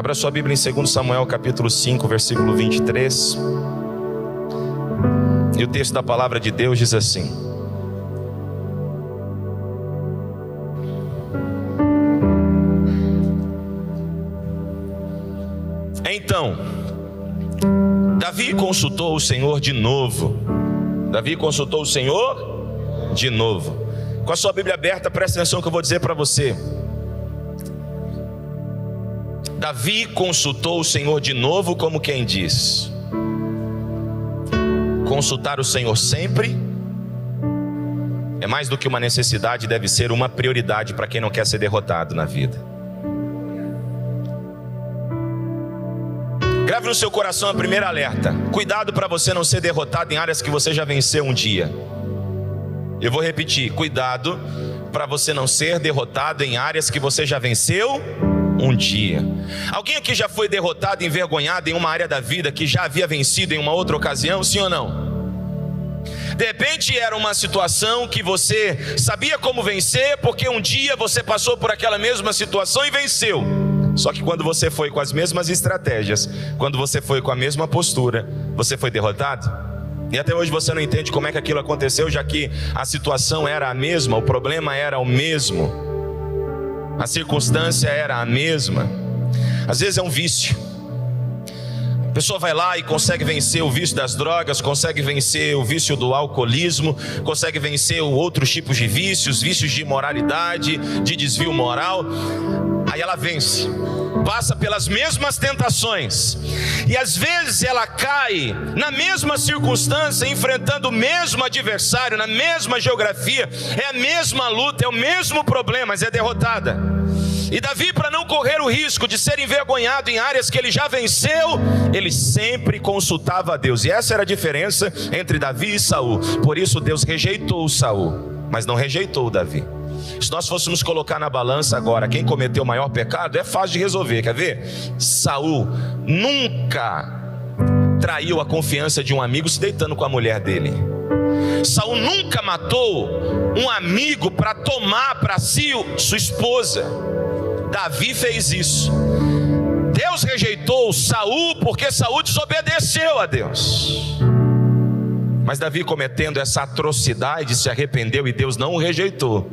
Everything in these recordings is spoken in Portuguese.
Abra sua Bíblia em 2 Samuel capítulo 5, versículo 23. E o texto da palavra de Deus diz assim: Então, Davi consultou o Senhor de novo. Davi consultou o Senhor de novo. Com a sua Bíblia aberta, presta atenção que eu vou dizer para você. Davi consultou o Senhor de novo, como quem diz: consultar o Senhor sempre é mais do que uma necessidade, deve ser uma prioridade para quem não quer ser derrotado na vida. Grave no seu coração a primeira alerta: cuidado para você não ser derrotado em áreas que você já venceu um dia. Eu vou repetir: cuidado para você não ser derrotado em áreas que você já venceu um dia. Alguém aqui já foi derrotado, envergonhado em uma área da vida que já havia vencido em uma outra ocasião, sim ou não? De repente era uma situação que você sabia como vencer, porque um dia você passou por aquela mesma situação e venceu. Só que quando você foi com as mesmas estratégias, quando você foi com a mesma postura, você foi derrotado. E até hoje você não entende como é que aquilo aconteceu, já que a situação era a mesma, o problema era o mesmo, a circunstância era a mesma. Às vezes é um vício. A pessoa vai lá e consegue vencer o vício das drogas, consegue vencer o vício do alcoolismo, consegue vencer outros tipos de vícios, vícios de imoralidade, de desvio moral. Aí ela vence, passa pelas mesmas tentações, e às vezes ela cai na mesma circunstância, enfrentando o mesmo adversário, na mesma geografia, é a mesma luta, é o mesmo problema, mas é derrotada. E Davi, para não correr o risco de ser envergonhado em áreas que ele já venceu, ele sempre consultava a Deus. E essa era a diferença entre Davi e Saul. Por isso Deus rejeitou Saul, mas não rejeitou Davi. Se nós fôssemos colocar na balança agora quem cometeu o maior pecado, é fácil de resolver, quer ver? Saul nunca traiu a confiança de um amigo se deitando com a mulher dele. Saul nunca matou um amigo para tomar para si sua esposa. Davi fez isso. Deus rejeitou Saul porque Saul desobedeceu a Deus. Mas Davi, cometendo essa atrocidade, se arrependeu e Deus não o rejeitou.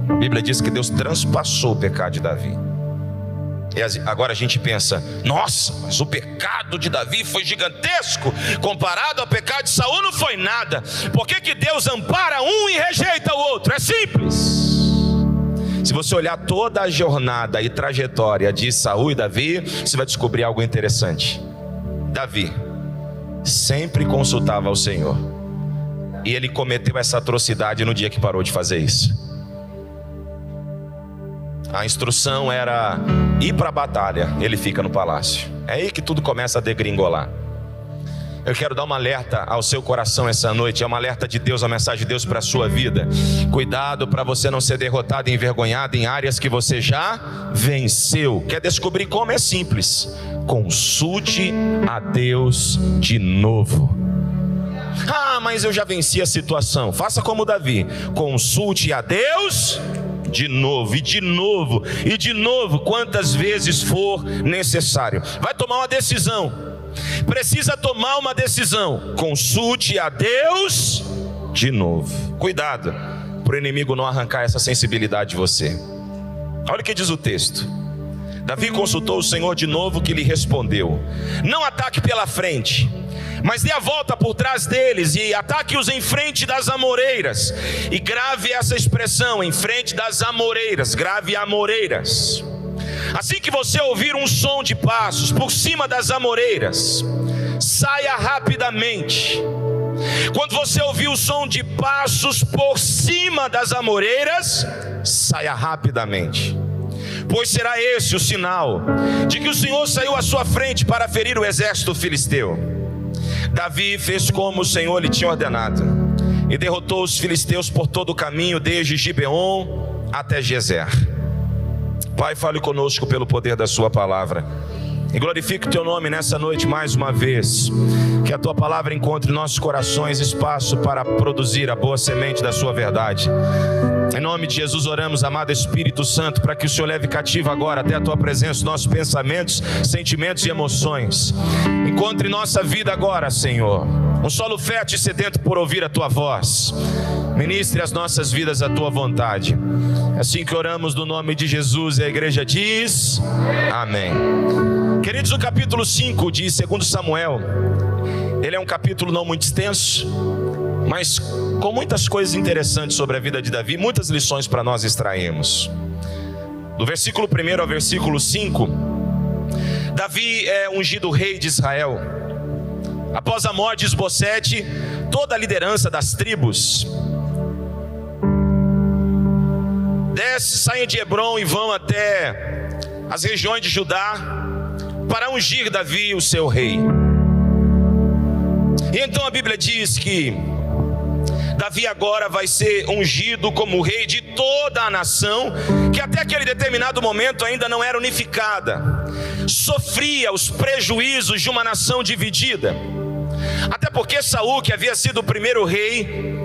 A Bíblia diz que Deus transpassou o pecado de Davi. E agora a gente pensa: nossa, mas o pecado de Davi foi gigantesco, comparado ao pecado de Saul não foi nada. Por que Deus ampara um e rejeita o outro? É simples. Se você olhar toda a jornada e trajetória de Saul e Davi, você vai descobrir algo interessante. Davi sempre consultava ao Senhor, e ele cometeu essa atrocidade no dia que parou de fazer isso. A instrução era ir para a batalha, ele fica no palácio. É aí que tudo começa a degringolar. Eu quero dar um alerta ao seu coração essa noite. É um alerta de Deus, uma mensagem de Deus para a sua vida. Cuidado para você não ser derrotado e envergonhado em áreas que você já venceu. Quer descobrir como? É simples: consulte a Deus de novo. Ah, mas eu já venci a situação. Faça como Davi: consulte a Deus de novo, e de novo, e de novo, quantas vezes for necessário. Vai tomar uma decisão, precisa tomar uma decisão, consulte a Deus de novo. Cuidado para o inimigo não arrancar essa sensibilidade de você. Olha o que diz o texto: Davi consultou o Senhor de novo, que lhe respondeu: não ataque pela frente, mas dê a volta por trás deles e ataque-os em frente das amoreiras. E grave essa expressão: em frente das amoreiras. Grave amoreiras. Assim que você ouvir um som de passos por cima das amoreiras, saia rapidamente. Quando você ouvir o som de passos por cima das amoreiras, saia rapidamente, pois será esse o sinal de que o Senhor saiu à sua frente para ferir o exército filisteu. Davi fez como o Senhor lhe tinha ordenado, e derrotou os filisteus por todo o caminho, desde Gibeon até Gezer. Pai, fale conosco pelo poder da sua palavra, e glorifique o teu nome nessa noite mais uma vez. Que a tua palavra encontre em nossos corações espaço para produzir a boa semente da sua verdade. Em nome de Jesus oramos, amado Espírito Santo, para que o Senhor leve cativo agora até a tua presença nossos pensamentos, sentimentos e emoções. Encontre nossa vida agora, Senhor, um solo fértil e sedento por ouvir a tua voz. Ministre as nossas vidas à tua vontade. É assim que oramos no nome de Jesus, e a igreja diz amém. Queridos, o capítulo 5 de 2 Samuel, ele é um capítulo não muito extenso, mas com muitas coisas interessantes sobre a vida de Davi, muitas lições para nós extrairmos. Do versículo 1 ao versículo 5, Davi é ungido rei de Israel. Após a morte de Isbosete, toda a liderança das tribos saem de Hebrom e vão até as regiões de Judá para ungir Davi, o seu rei. E então a Bíblia diz que Davi agora vai ser ungido como rei de toda a nação, que até aquele determinado momento ainda não era unificada, sofria os prejuízos de uma nação dividida. Até porque Saul, que havia sido o primeiro rei,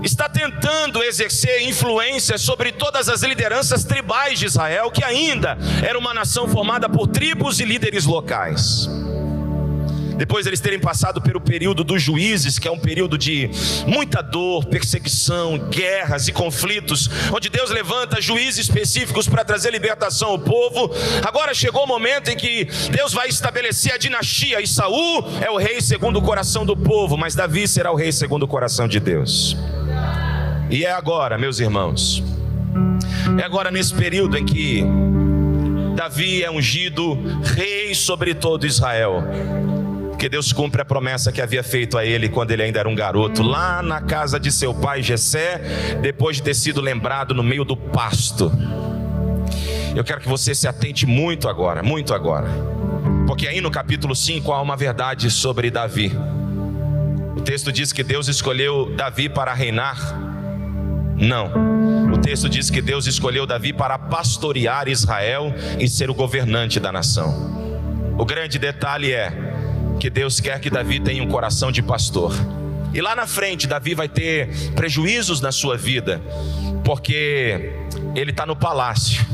está tentando exercer influência sobre todas as lideranças tribais de Israel, que ainda era uma nação formada por tribos e líderes locais. Depois eles terem passado pelo período dos juízes, que é um período de muita dor, perseguição, guerras e conflitos, onde Deus levanta juízes específicos para trazer libertação ao povo. Agora chegou o momento em que Deus vai estabelecer a dinastia, e Saul é o rei segundo o coração do povo, mas Davi será o rei segundo o coração de Deus. E é agora, meus irmãos, é agora nesse período em que Davi é ungido rei sobre todo Israel, que Deus cumpre a promessa que havia feito a ele quando ele ainda era um garoto, lá na casa de seu pai Jessé, depois de ter sido lembrado no meio do pasto. Eu quero que você se atente muito agora, porque aí no capítulo 5 há uma verdade sobre Davi. O texto diz que Deus escolheu Davi para reinar? Não, o texto diz que Deus escolheu Davi para pastorear Israel e ser o governante da nação. O grande detalhe é que Deus quer que Davi tenha um coração de pastor. E lá na frente Davi vai ter prejuízos na sua vida, porque ele está no palácio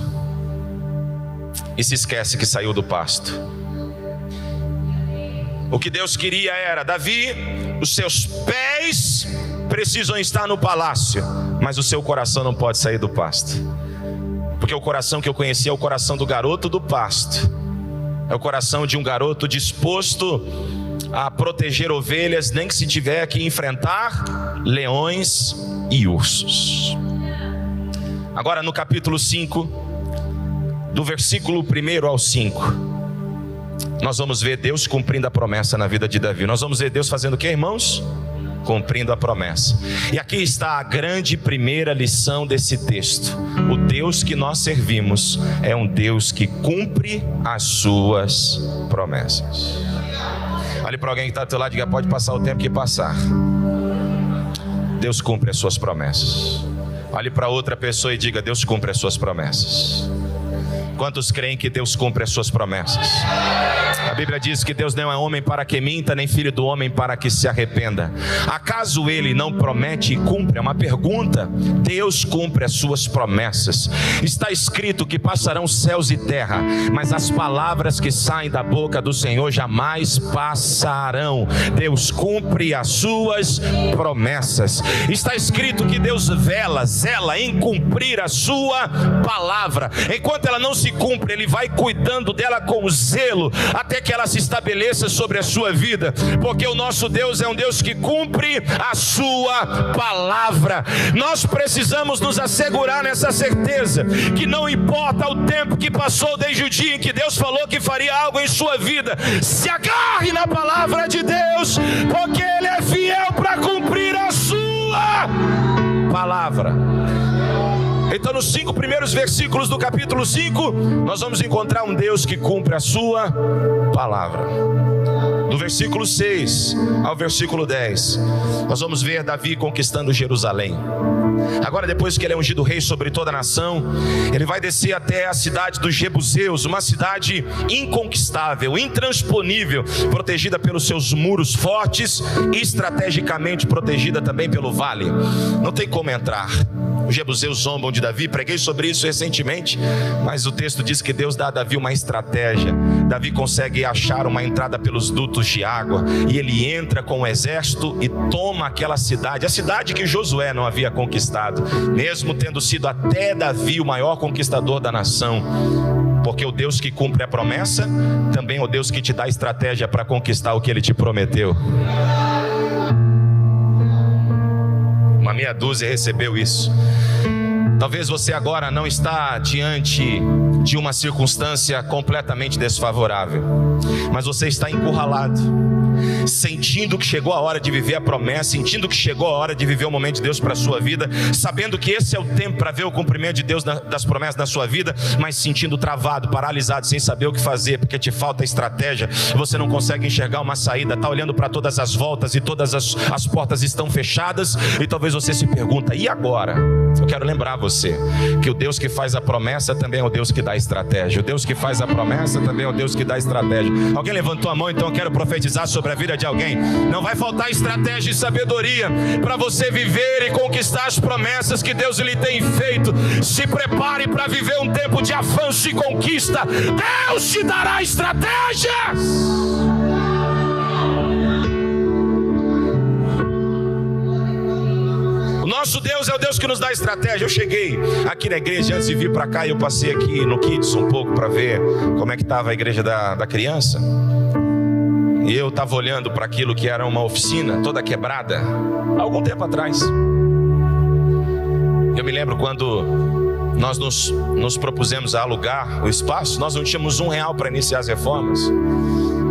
e se esquece que saiu do pasto. O que Deus queria era: Davi, os seus pés precisam estar no palácio, mas o seu coração não pode sair do pasto. Porque o coração que eu conheci é o coração do garoto do pasto. É o coração de um garoto disposto a proteger ovelhas, nem que se tiver que enfrentar leões e ursos. Agora no capítulo 5, do versículo 1 ao 5, nós vamos ver Deus cumprindo a promessa na vida de Davi. Nós vamos ver Deus fazendo o que, irmãos? Cumprindo a promessa. E aqui está a grande primeira lição desse texto: o Deus que nós servimos é um Deus que cumpre as suas promessas. Olhe para alguém que está do teu lado e diga: pode passar o tempo que passar, Deus cumpre as suas promessas. Olhe para outra pessoa e diga: Deus cumpre as suas promessas. Quantos creem que Deus cumpre as suas promessas? A Bíblia diz que Deus não é homem para que minta, nem filho do homem para que se arrependa. Acaso Ele não promete e cumpre? É uma pergunta. Deus cumpre as suas promessas. Está escrito que passarão céus e terra, mas as palavras que saem da boca do Senhor jamais passarão. Deus cumpre as suas promessas. Está escrito que Deus zela em cumprir a sua palavra. Enquanto ela não se cumpre, Ele vai cuidando dela com zelo, até que ela se estabeleça sobre a sua vida, porque o nosso Deus é um Deus que cumpre a sua palavra. Nós precisamos nos assegurar nessa certeza, que não importa o tempo que passou desde o dia em que Deus falou que faria algo em sua vida, se agarre na palavra de Deus, porque Ele é fiel para cumprir a sua palavra. Então nos 5 primeiros versículos do capítulo 5, nós vamos encontrar um Deus que cumpre a sua palavra. Do versículo 6 ao versículo 10, nós vamos ver Davi conquistando Jerusalém. Agora, depois que ele é ungido rei sobre toda a nação, ele vai descer até a cidade dos Jebuseus, uma cidade inconquistável, intransponível, protegida pelos seus muros fortes e estrategicamente protegida também pelo vale. Não tem como entrar. Os jebuseus zombam de Davi, preguei sobre isso recentemente, mas o texto diz que Deus dá a Davi uma estratégia. Davi consegue achar uma entrada pelos dutos de água, e ele entra com o exército e toma aquela cidade, a cidade que Josué não havia conquistado, mesmo tendo sido até Davi o maior conquistador da nação. Porque o Deus que cumpre a promessa também é o Deus que te dá estratégia para conquistar o que Ele te prometeu. Uma meia dúzia recebeu isso. Talvez você agora não está diante de uma circunstância completamente desfavorável, mas você está encurralado, sentindo que chegou a hora de viver a promessa, sentindo que chegou a hora de viver o momento de Deus para a sua vida, sabendo que esse é o tempo para ver o cumprimento de Deus das promessas na sua vida, mas sentindo travado, paralisado, sem saber o que fazer, porque te falta estratégia, você não consegue enxergar uma saída, está olhando para todas as voltas e todas as portas estão fechadas, e talvez você se pergunta, e agora? Eu quero lembrar você que o Deus que faz a promessa também é o Deus que dá estratégia. O Deus que faz a promessa também é o Deus que dá estratégia. Alguém levantou a mão, então eu quero profetizar sobre a vida de alguém. Não vai faltar estratégia e sabedoria para você viver e conquistar as promessas que Deus lhe tem feito. Se prepare para viver um tempo de avanço e conquista. Deus te dará estratégias. Nosso Deus é o Deus que nos dá estratégia. Eu cheguei aqui na igreja antes de vir para cá, e eu passei aqui no Kids um pouco para ver como é que estava a igreja da criança. E eu estava olhando para aquilo que era uma oficina toda quebrada, há algum tempo atrás. Eu me lembro quando nós nos propusemos a alugar o espaço, nós não tínhamos R$1 para iniciar as reformas.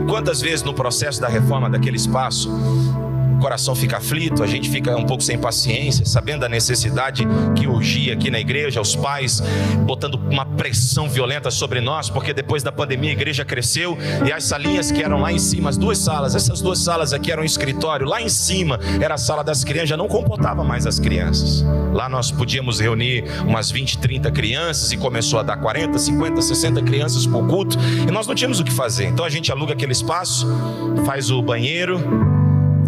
Quantas vezes no processo da reforma daquele espaço o coração fica aflito, a gente fica um pouco sem paciência, sabendo da necessidade que urgia aqui na igreja, os pais botando uma pressão violenta sobre nós, porque depois da pandemia a igreja cresceu, e as salinhas que eram lá em cima, as duas salas, essas duas salas aqui eram um escritório, lá em cima era a sala das crianças, já não comportava mais as crianças. Lá nós podíamos reunir umas 20, 30 crianças, e começou a dar 40, 50, 60 crianças por culto, e nós não tínhamos o que fazer. Então a gente aluga aquele espaço, faz o banheiro,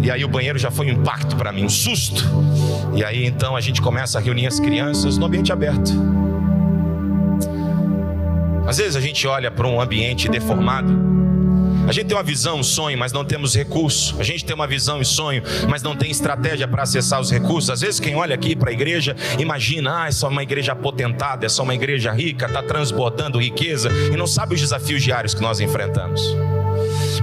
e aí o banheiro já foi um impacto para mim, um susto. E aí então a gente começa a reunir as crianças no ambiente aberto. Às vezes a gente olha para um ambiente deformado. A gente tem uma visão, um sonho, mas não temos recurso. A gente tem uma visão e sonho, mas não tem estratégia para acessar os recursos. Às vezes quem olha aqui para a igreja imagina, é só uma igreja apotentada, é só uma igreja rica, está transbordando riqueza, e não sabe os desafios diários que nós enfrentamos.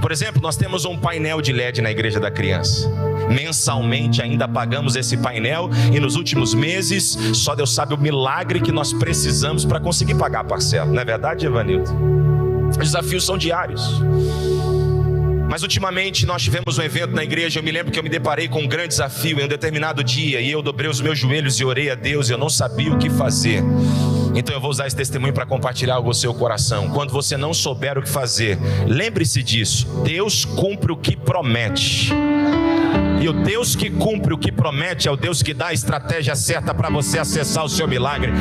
Por exemplo, nós temos um painel de LED na igreja da criança. Mensalmente ainda pagamos esse painel, e nos últimos meses só Deus sabe o milagre que nós precisamos para conseguir pagar a parcela. Não é verdade, Evanildo? Os desafios são diários. Mas ultimamente nós tivemos um evento na igreja. Eu me lembro que eu me deparei com um grande desafio em um determinado dia, e eu dobrei os meus joelhos e orei a Deus, e eu não sabia o que fazer. Então eu vou usar esse testemunho para compartilhar algo no seu coração. Quando você não souber o que fazer, lembre-se disso: Deus cumpre o que promete. E o Deus que cumpre o que promete é o Deus que dá a estratégia certa para você acessar o seu milagre.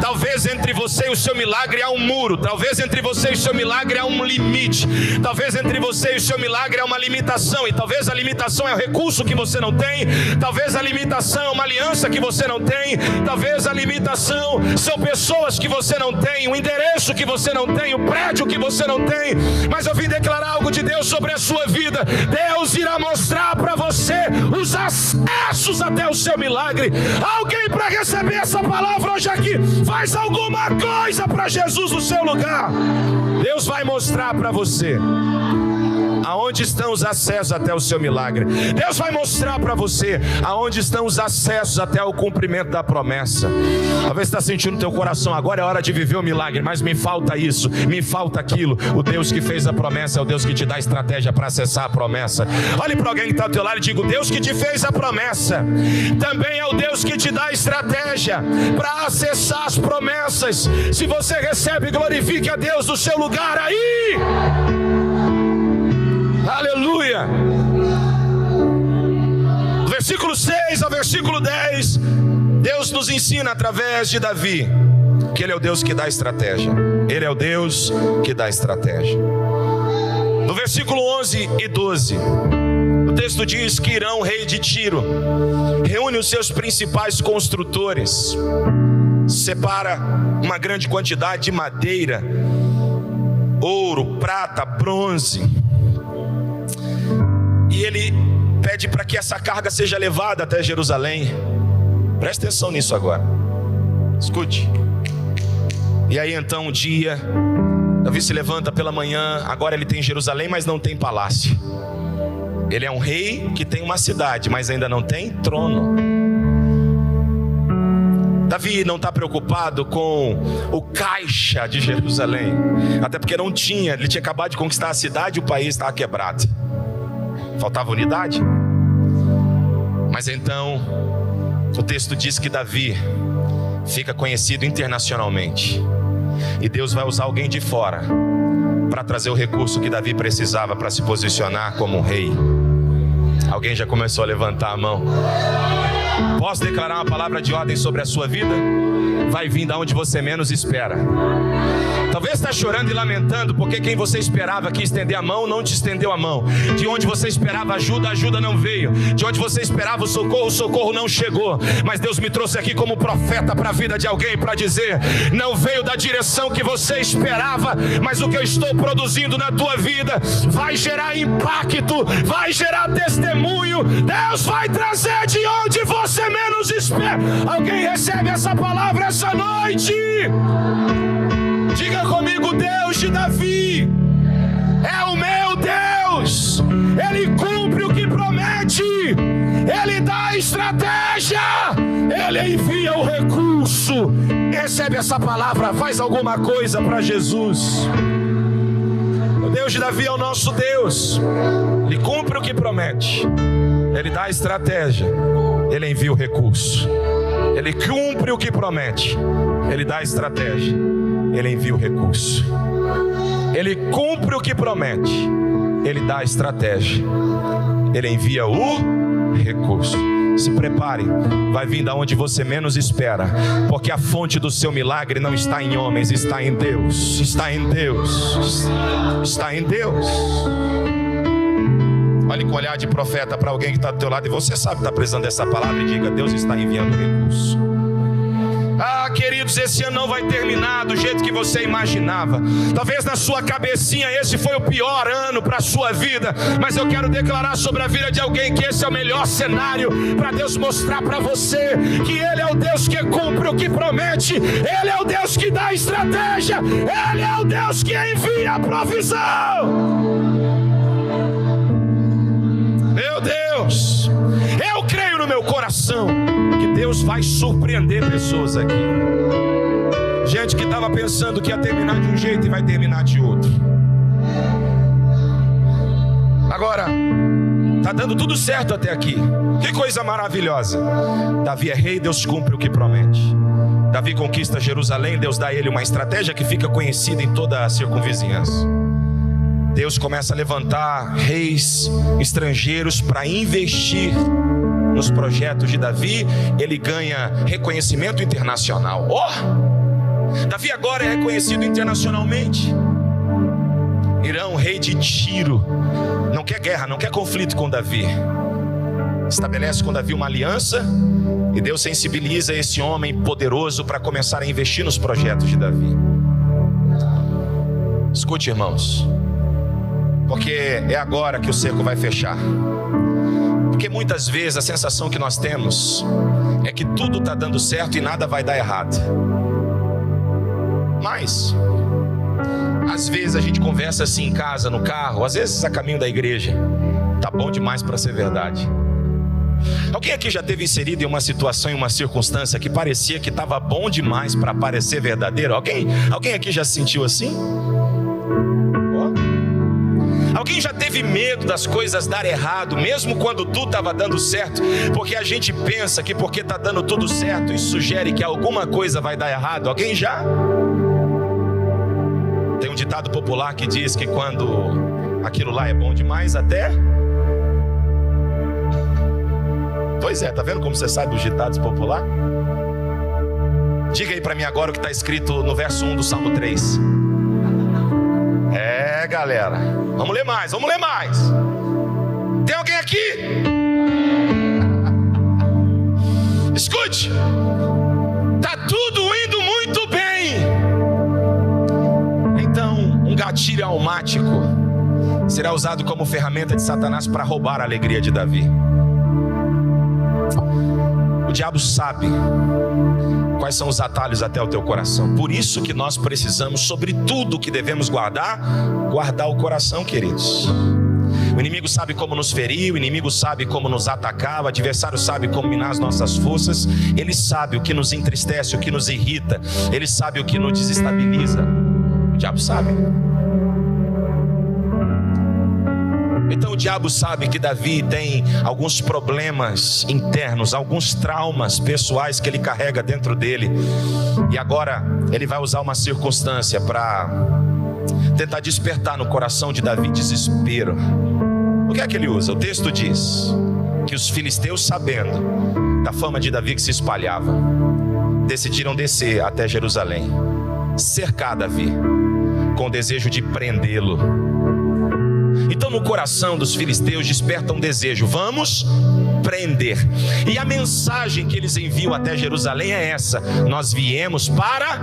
Talvez entre você e o seu milagre há um muro. Talvez entre você e o seu milagre há um limite. Talvez entre você e o seu milagre há uma limitação. E talvez a limitação é o recurso que você não tem. Talvez a limitação é uma aliança que você não tem. Talvez a limitação são pessoas que você não tem, o endereço que você não tem, o prédio que você não tem. Mas eu vim declarar algo de Deus sobre a sua vida. Deus irá mostrar para você os acessos até o seu milagre. Alguém para receber essa palavra hoje aqui, faz alguma coisa para Jesus no seu lugar. Deus vai mostrar para você aonde estão os acessos até o seu milagre. Deus vai mostrar para você aonde estão os acessos até o cumprimento da promessa. Talvez você está sentindo no teu coração, agora é hora de viver o milagre, mas me falta isso, me falta aquilo. O Deus que fez a promessa é o Deus que te dá estratégia para acessar a promessa. Olhe para alguém que está ao teu lado e diga: o Deus que te fez a promessa também é o Deus que te dá estratégia para acessar as promessas. Se você recebe, glorifique a Deus no seu lugar aí. Aleluia. Do versículo 6 ao versículo 10, Deus nos ensina através de Davi que Ele é o Deus que dá estratégia. Ele é o Deus que dá estratégia. No versículo 11 e 12, o texto diz que Irão, rei de Tiro, reúne os seus principais construtores, separa uma grande quantidade de madeira, ouro, prata, bronze, e ele pede para que essa carga seja levada até Jerusalém. Preste atenção nisso agora, escute. E aí então um dia, Davi se levanta pela manhã. Agora ele tem Jerusalém, mas não tem palácio. Ele é um rei que tem uma cidade, mas ainda não tem trono. Davi não está preocupado com o caixa de Jerusalém, até porque não tinha. Ele tinha acabado de conquistar a cidade e o país estava quebrado, faltava unidade. Mas então o texto diz que Davi fica conhecido internacionalmente, e Deus vai usar alguém de fora para trazer o recurso que Davi precisava para se posicionar como um rei. Alguém já começou a levantar a mão? Posso declarar uma palavra de ordem sobre a sua vida? Vai vir da onde você menos espera. Talvez está chorando e lamentando porque quem você esperava que estender a mão não te estendeu a mão. De onde você esperava ajuda, a ajuda não veio. De onde você esperava o socorro não chegou. Mas Deus me trouxe aqui como profeta para a vida de alguém, para dizer: não veio da direção que você esperava, mas o que eu estou produzindo na tua vida vai gerar impacto, vai gerar testemunho. Deus vai trazer de onde você menos espera. Alguém recebe essa palavra essa noite? Diga comigo: Deus de Davi é o meu Deus. Ele cumpre o que promete, Ele dá a estratégia, Ele envia o recurso. Recebe essa palavra, faz alguma coisa para Jesus. O Deus de Davi é o nosso Deus. Ele cumpre o que promete, Ele dá a estratégia, Ele envia o recurso. Ele cumpre o que promete, Ele dá a estratégia, Ele envia o recurso. Ele cumpre o que promete, Ele dá a estratégia, Ele envia o recurso. Se prepare, vai vir da onde você menos espera, porque a fonte do seu milagre não está em homens, está em Deus. Está em Deus. Está em Deus. Olhe com olhar de profeta para alguém que está do teu lado, e você sabe que está precisando dessa palavra, e diga: Deus está enviando recurso. Ah, queridos, esse ano não vai terminar do jeito que você imaginava. Talvez na sua cabecinha esse foi o pior ano para a sua vida, mas eu quero declarar sobre a vida de alguém que esse é o melhor cenário para Deus mostrar para você que Ele é o Deus que cumpre o que promete, Ele é o Deus que dá estratégia, Ele é o Deus que envia a provisão. Meu Deus, eu creio no meu coração que Deus vai surpreender pessoas aqui. Gente que estava pensando que ia terminar de um jeito e vai terminar de outro. Agora, está dando tudo certo até aqui. Que coisa maravilhosa. Davi é rei, Deus cumpre o que promete. Davi conquista Jerusalém, Deus dá a ele uma estratégia que fica conhecida em toda a circunvizinhança. Deus começa a levantar reis estrangeiros para investir nos projetos de Davi. Ele ganha reconhecimento internacional. Davi agora é reconhecido internacionalmente. Irão, rei de Tiro, não quer guerra, não quer conflito com Davi. Estabelece com Davi uma aliança, e Deus sensibiliza esse homem poderoso para começar a investir nos projetos de Davi. Escute, irmãos, porque é agora que o cerco vai fechar. Porque muitas vezes a sensação que nós temos é que tudo está dando certo e nada vai dar errado. Mas às vezes a gente conversa assim em casa, no carro, às vezes a caminho da igreja. Tá bom demais para ser verdade. Alguém aqui já teve inserido em uma situação, em uma circunstância que parecia que estava bom demais para parecer verdadeiro? Alguém aqui já se sentiu assim? Alguém já teve medo das coisas dar errado, mesmo quando tudo estava dando certo? Porque a gente pensa que porque está dando tudo certo, isso sugere que alguma coisa vai dar errado. Alguém já? Tem um ditado popular que diz que quando aquilo lá é bom demais, até... Pois é, tá vendo como você sabe dos ditados populares? Diga aí para mim agora o que está escrito no verso 1 do Salmo 3. Galera, vamos ler mais. Tem alguém aqui? Escute, está tudo indo muito bem. Então, um gatilho almático será usado como ferramenta de Satanás para roubar a alegria de Davi. O diabo sabe quais são os atalhos até o teu coração. Por isso que nós precisamos, sobre tudo que devemos guardar o coração, queridos. O inimigo sabe como nos ferir, o inimigo sabe como nos atacar, o adversário sabe como minar as nossas forças. Ele sabe o que nos entristece, o que nos irrita, ele sabe o que nos desestabiliza. O diabo sabe. Então o diabo sabe que Davi tem alguns problemas internos, alguns traumas pessoais que ele carrega dentro dele. E agora ele vai usar uma circunstância para tentar despertar no coração de Davi desespero. O que é que ele usa? O texto diz que os filisteus, sabendo da fama de Davi que se espalhava, decidiram descer até Jerusalém, cercar Davi, com o desejo de prendê-lo. Então no coração dos filisteus desperta um desejo: vamos prender. E a mensagem que eles enviam até Jerusalém é essa: nós viemos para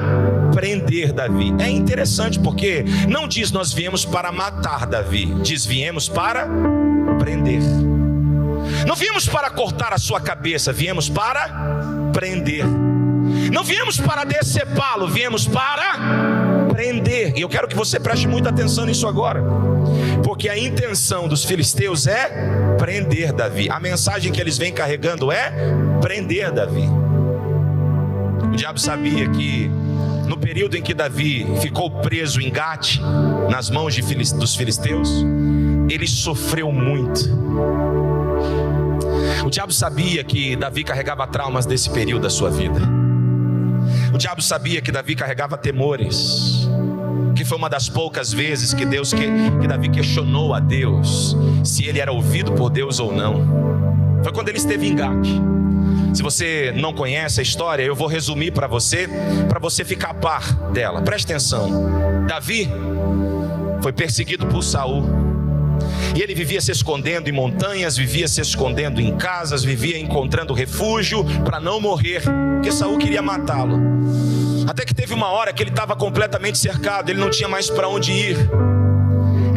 prender Davi. É interessante porque não diz nós viemos para matar Davi, diz viemos para prender. Não viemos para cortar a sua cabeça, viemos para prender. Não viemos para decepá-lo, viemos para prender. E eu quero que você preste muita atenção nisso agora, porque a intenção dos filisteus é prender Davi. A mensagem que eles vêm carregando é prender Davi. O diabo sabia que no período em que Davi ficou preso em Gate, nas mãos dos filisteus, ele sofreu muito. O diabo sabia que Davi carregava traumas desse período da sua vida. O diabo sabia que Davi carregava temores, que foi uma das poucas vezes que Davi questionou a Deus se ele era ouvido por Deus ou não. Foi quando ele esteve em Gate. Se você não conhece a história, eu vou resumir para você ficar a par dela. Preste atenção. Davi foi perseguido por Saul, e ele vivia se escondendo em montanhas, vivia se escondendo em casas, vivia encontrando refúgio para não morrer, porque Saul queria matá-lo. Até que teve uma hora que ele estava completamente cercado, ele não tinha mais para onde ir.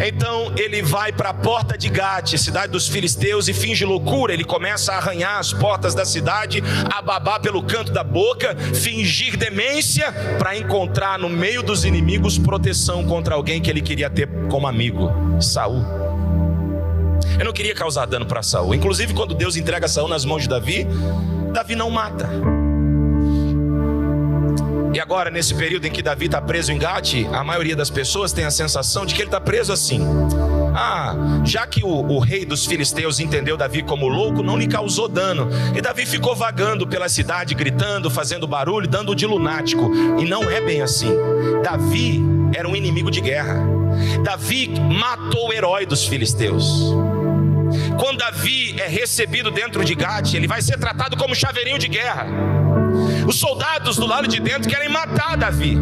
Então ele vai para a porta de Gate, cidade dos filisteus, e finge loucura. Ele começa a arranhar as portas da cidade, a babar pelo canto da boca, fingir demência, para encontrar no meio dos inimigos proteção contra alguém que ele queria ter como amigo: Saul. Eu não queria causar dano para Saul. Inclusive, quando Deus entrega Saul nas mãos de Davi, Davi não mata. E agora, nesse período em que Davi está preso em Gate, a maioria das pessoas tem a sensação de que ele está preso assim: já que o rei dos filisteus entendeu Davi como louco, não lhe causou dano, e Davi ficou vagando pela cidade, gritando, fazendo barulho, dando de lunático. E não é bem assim. Davi era um inimigo de guerra. Davi matou o herói dos filisteus. Quando Davi é recebido dentro de Gate, ele vai ser tratado como chaveirinho de guerra. Os soldados do lado de dentro querem matar Davi.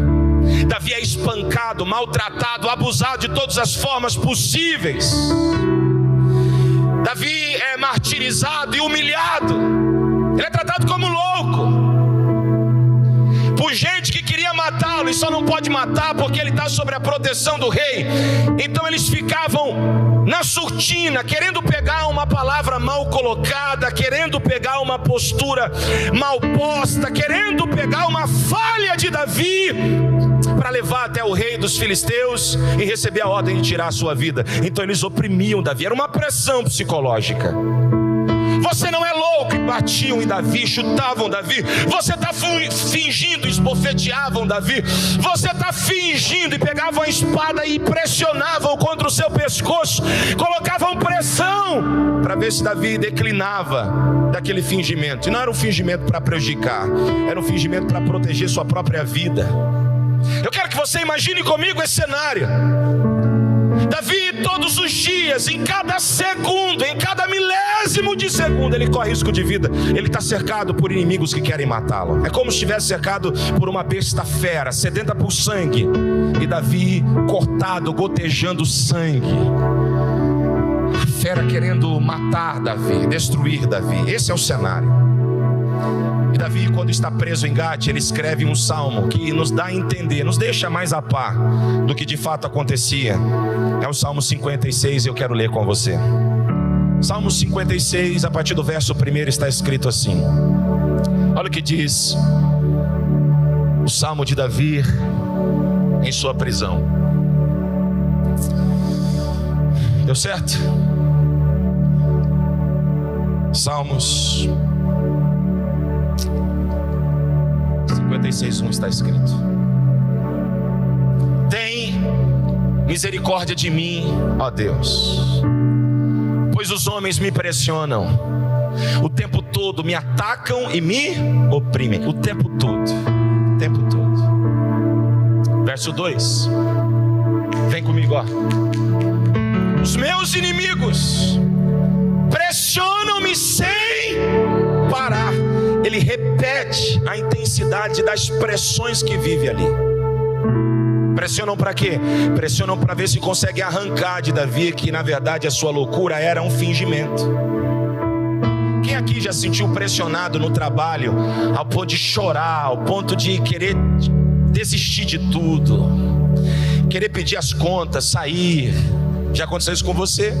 Davi é espancado, maltratado, abusado de todas as formas possíveis. Davi é martirizado e humilhado. Ele é tratado como louco por gente que queria matá-lo e só não pode matar porque ele está sob a proteção do rei. Então eles ficavam na surtina, querendo pegar uma palavra mal colocada, querendo pegar uma postura mal posta, querendo pegar uma falha de Davi para levar até o rei dos filisteus e receber a ordem de tirar a sua vida. Então eles oprimiam Davi, era uma pressão psicológica. Você não é louco, e batiam em Davi, chutavam Davi. Você está fingindo, esbofeteavam Davi. Você está fingindo, e pegavam a espada e pressionavam contra o seu pescoço, colocavam pressão para ver se Davi declinava daquele fingimento. E não era um fingimento para prejudicar, era um fingimento para proteger sua própria vida. Eu quero que você imagine comigo esse cenário. Davi, todos os dias, em cada segundo, em cada milésimo de segundo, ele corre risco de vida. Ele está cercado por inimigos que querem matá-lo. É como se estivesse cercado por uma besta fera, sedenta por sangue. E Davi cortado, gotejando sangue. fera querendo matar Davi, destruir Davi. Esse é o cenário. E Davi, quando está preso em Gate, ele escreve um salmo que nos dá a entender, nos deixa mais a par do que de fato acontecia. É o Salmo 56, eu quero ler com você. Salmo 56, a partir do verso 1 está escrito assim. Olha o que diz o Salmo de Davi em sua prisão. Deu certo? Salmos 56:1 está escrito: tem misericórdia de mim, ó Deus, pois os homens me pressionam, o tempo todo me atacam e me oprimem, o tempo todo, o tempo todo. Verso 2, vem comigo, ó. Os meus inimigos pressionam-me sem parar. Ele repete a intensidade das pressões que vive ali. Pressionam para quê? Pressionam para ver se consegue arrancar de Davi que na verdade a sua loucura era um fingimento. Quem aqui já se sentiu pressionado no trabalho ao ponto de chorar, ao ponto de querer desistir de tudo, querer pedir as contas, sair? Já aconteceu isso com você?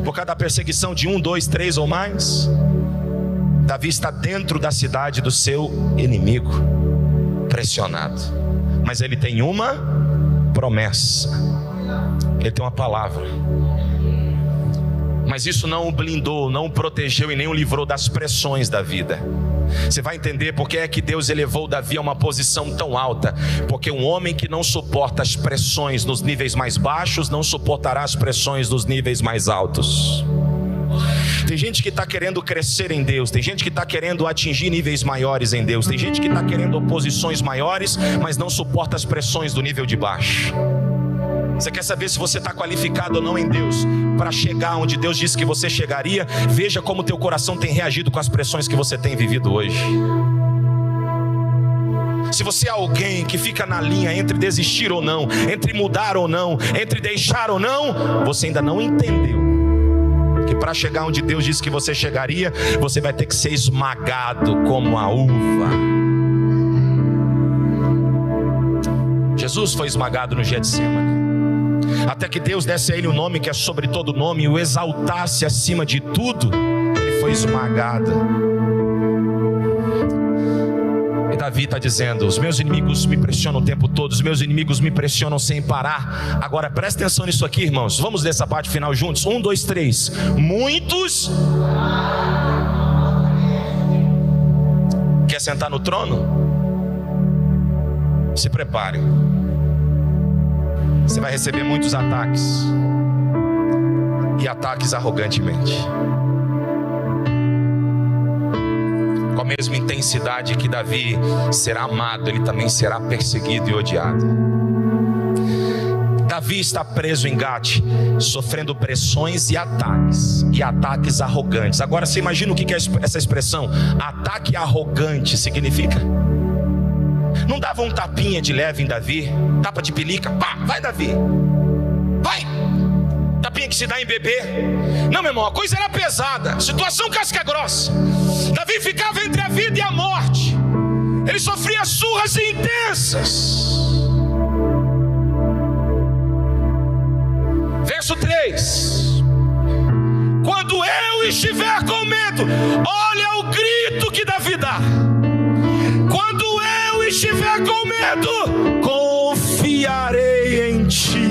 Por causa da perseguição de 1, 2, 3 ou mais? Davi está dentro da cidade do seu inimigo, pressionado. Mas ele tem uma promessa, ele tem uma palavra. Mas isso não o blindou, não o protegeu e nem o livrou das pressões da vida. Você vai entender porque é que Deus elevou Davi a uma posição tão alta. Porque um homem que não suporta as pressões nos níveis mais baixos não suportará as pressões nos níveis mais altos. Tem gente que está querendo crescer em Deus, tem gente que está querendo atingir níveis maiores em Deus, tem gente que está querendo oposições maiores, mas não suporta as pressões do nível de baixo. Você quer saber se você está qualificado ou não em Deus para chegar onde Deus disse que você chegaria? Veja como teu coração tem reagido com as pressões que você tem vivido hoje. Se você é alguém que fica na linha entre desistir ou não, entre mudar ou não, entre deixar ou não, você ainda não entendeu que para chegar onde Deus disse que você chegaria, você vai ter que ser esmagado como a uva. Jesus foi esmagado no Getsemane, até que Deus desse a ele o nome que é sobre todo nome e o exaltasse acima de tudo. Ele foi esmagado. E Davi está dizendo: os meus inimigos me pressionam o tempo todo, os meus inimigos me pressionam sem parar. Agora presta atenção nisso aqui, irmãos. Vamos ler essa parte final juntos. 1, 2, 3. Muitos. Quer sentar no trono? Se prepare. Você vai receber muitos ataques, e ataques arrogantemente, com a mesma intensidade que Davi será amado, ele também será perseguido e odiado. Davi está preso em Gate, sofrendo pressões e ataques arrogantes. Agora você imagina o que é essa expressão? Ataque arrogante significa? Não dava um tapinha de leve em Davi? Tapa de pelica, pá, vai Davi, vai. Tapinha que se dá em bebê. Não, meu irmão, a coisa era pesada, situação casca grossa. Davi ficava entre a vida e a morte. Ele sofria surras intensas. Verso 3: quando eu estiver com medo, olha o grito que Davi dá. Quando eu estiver com medo, confiarei em ti.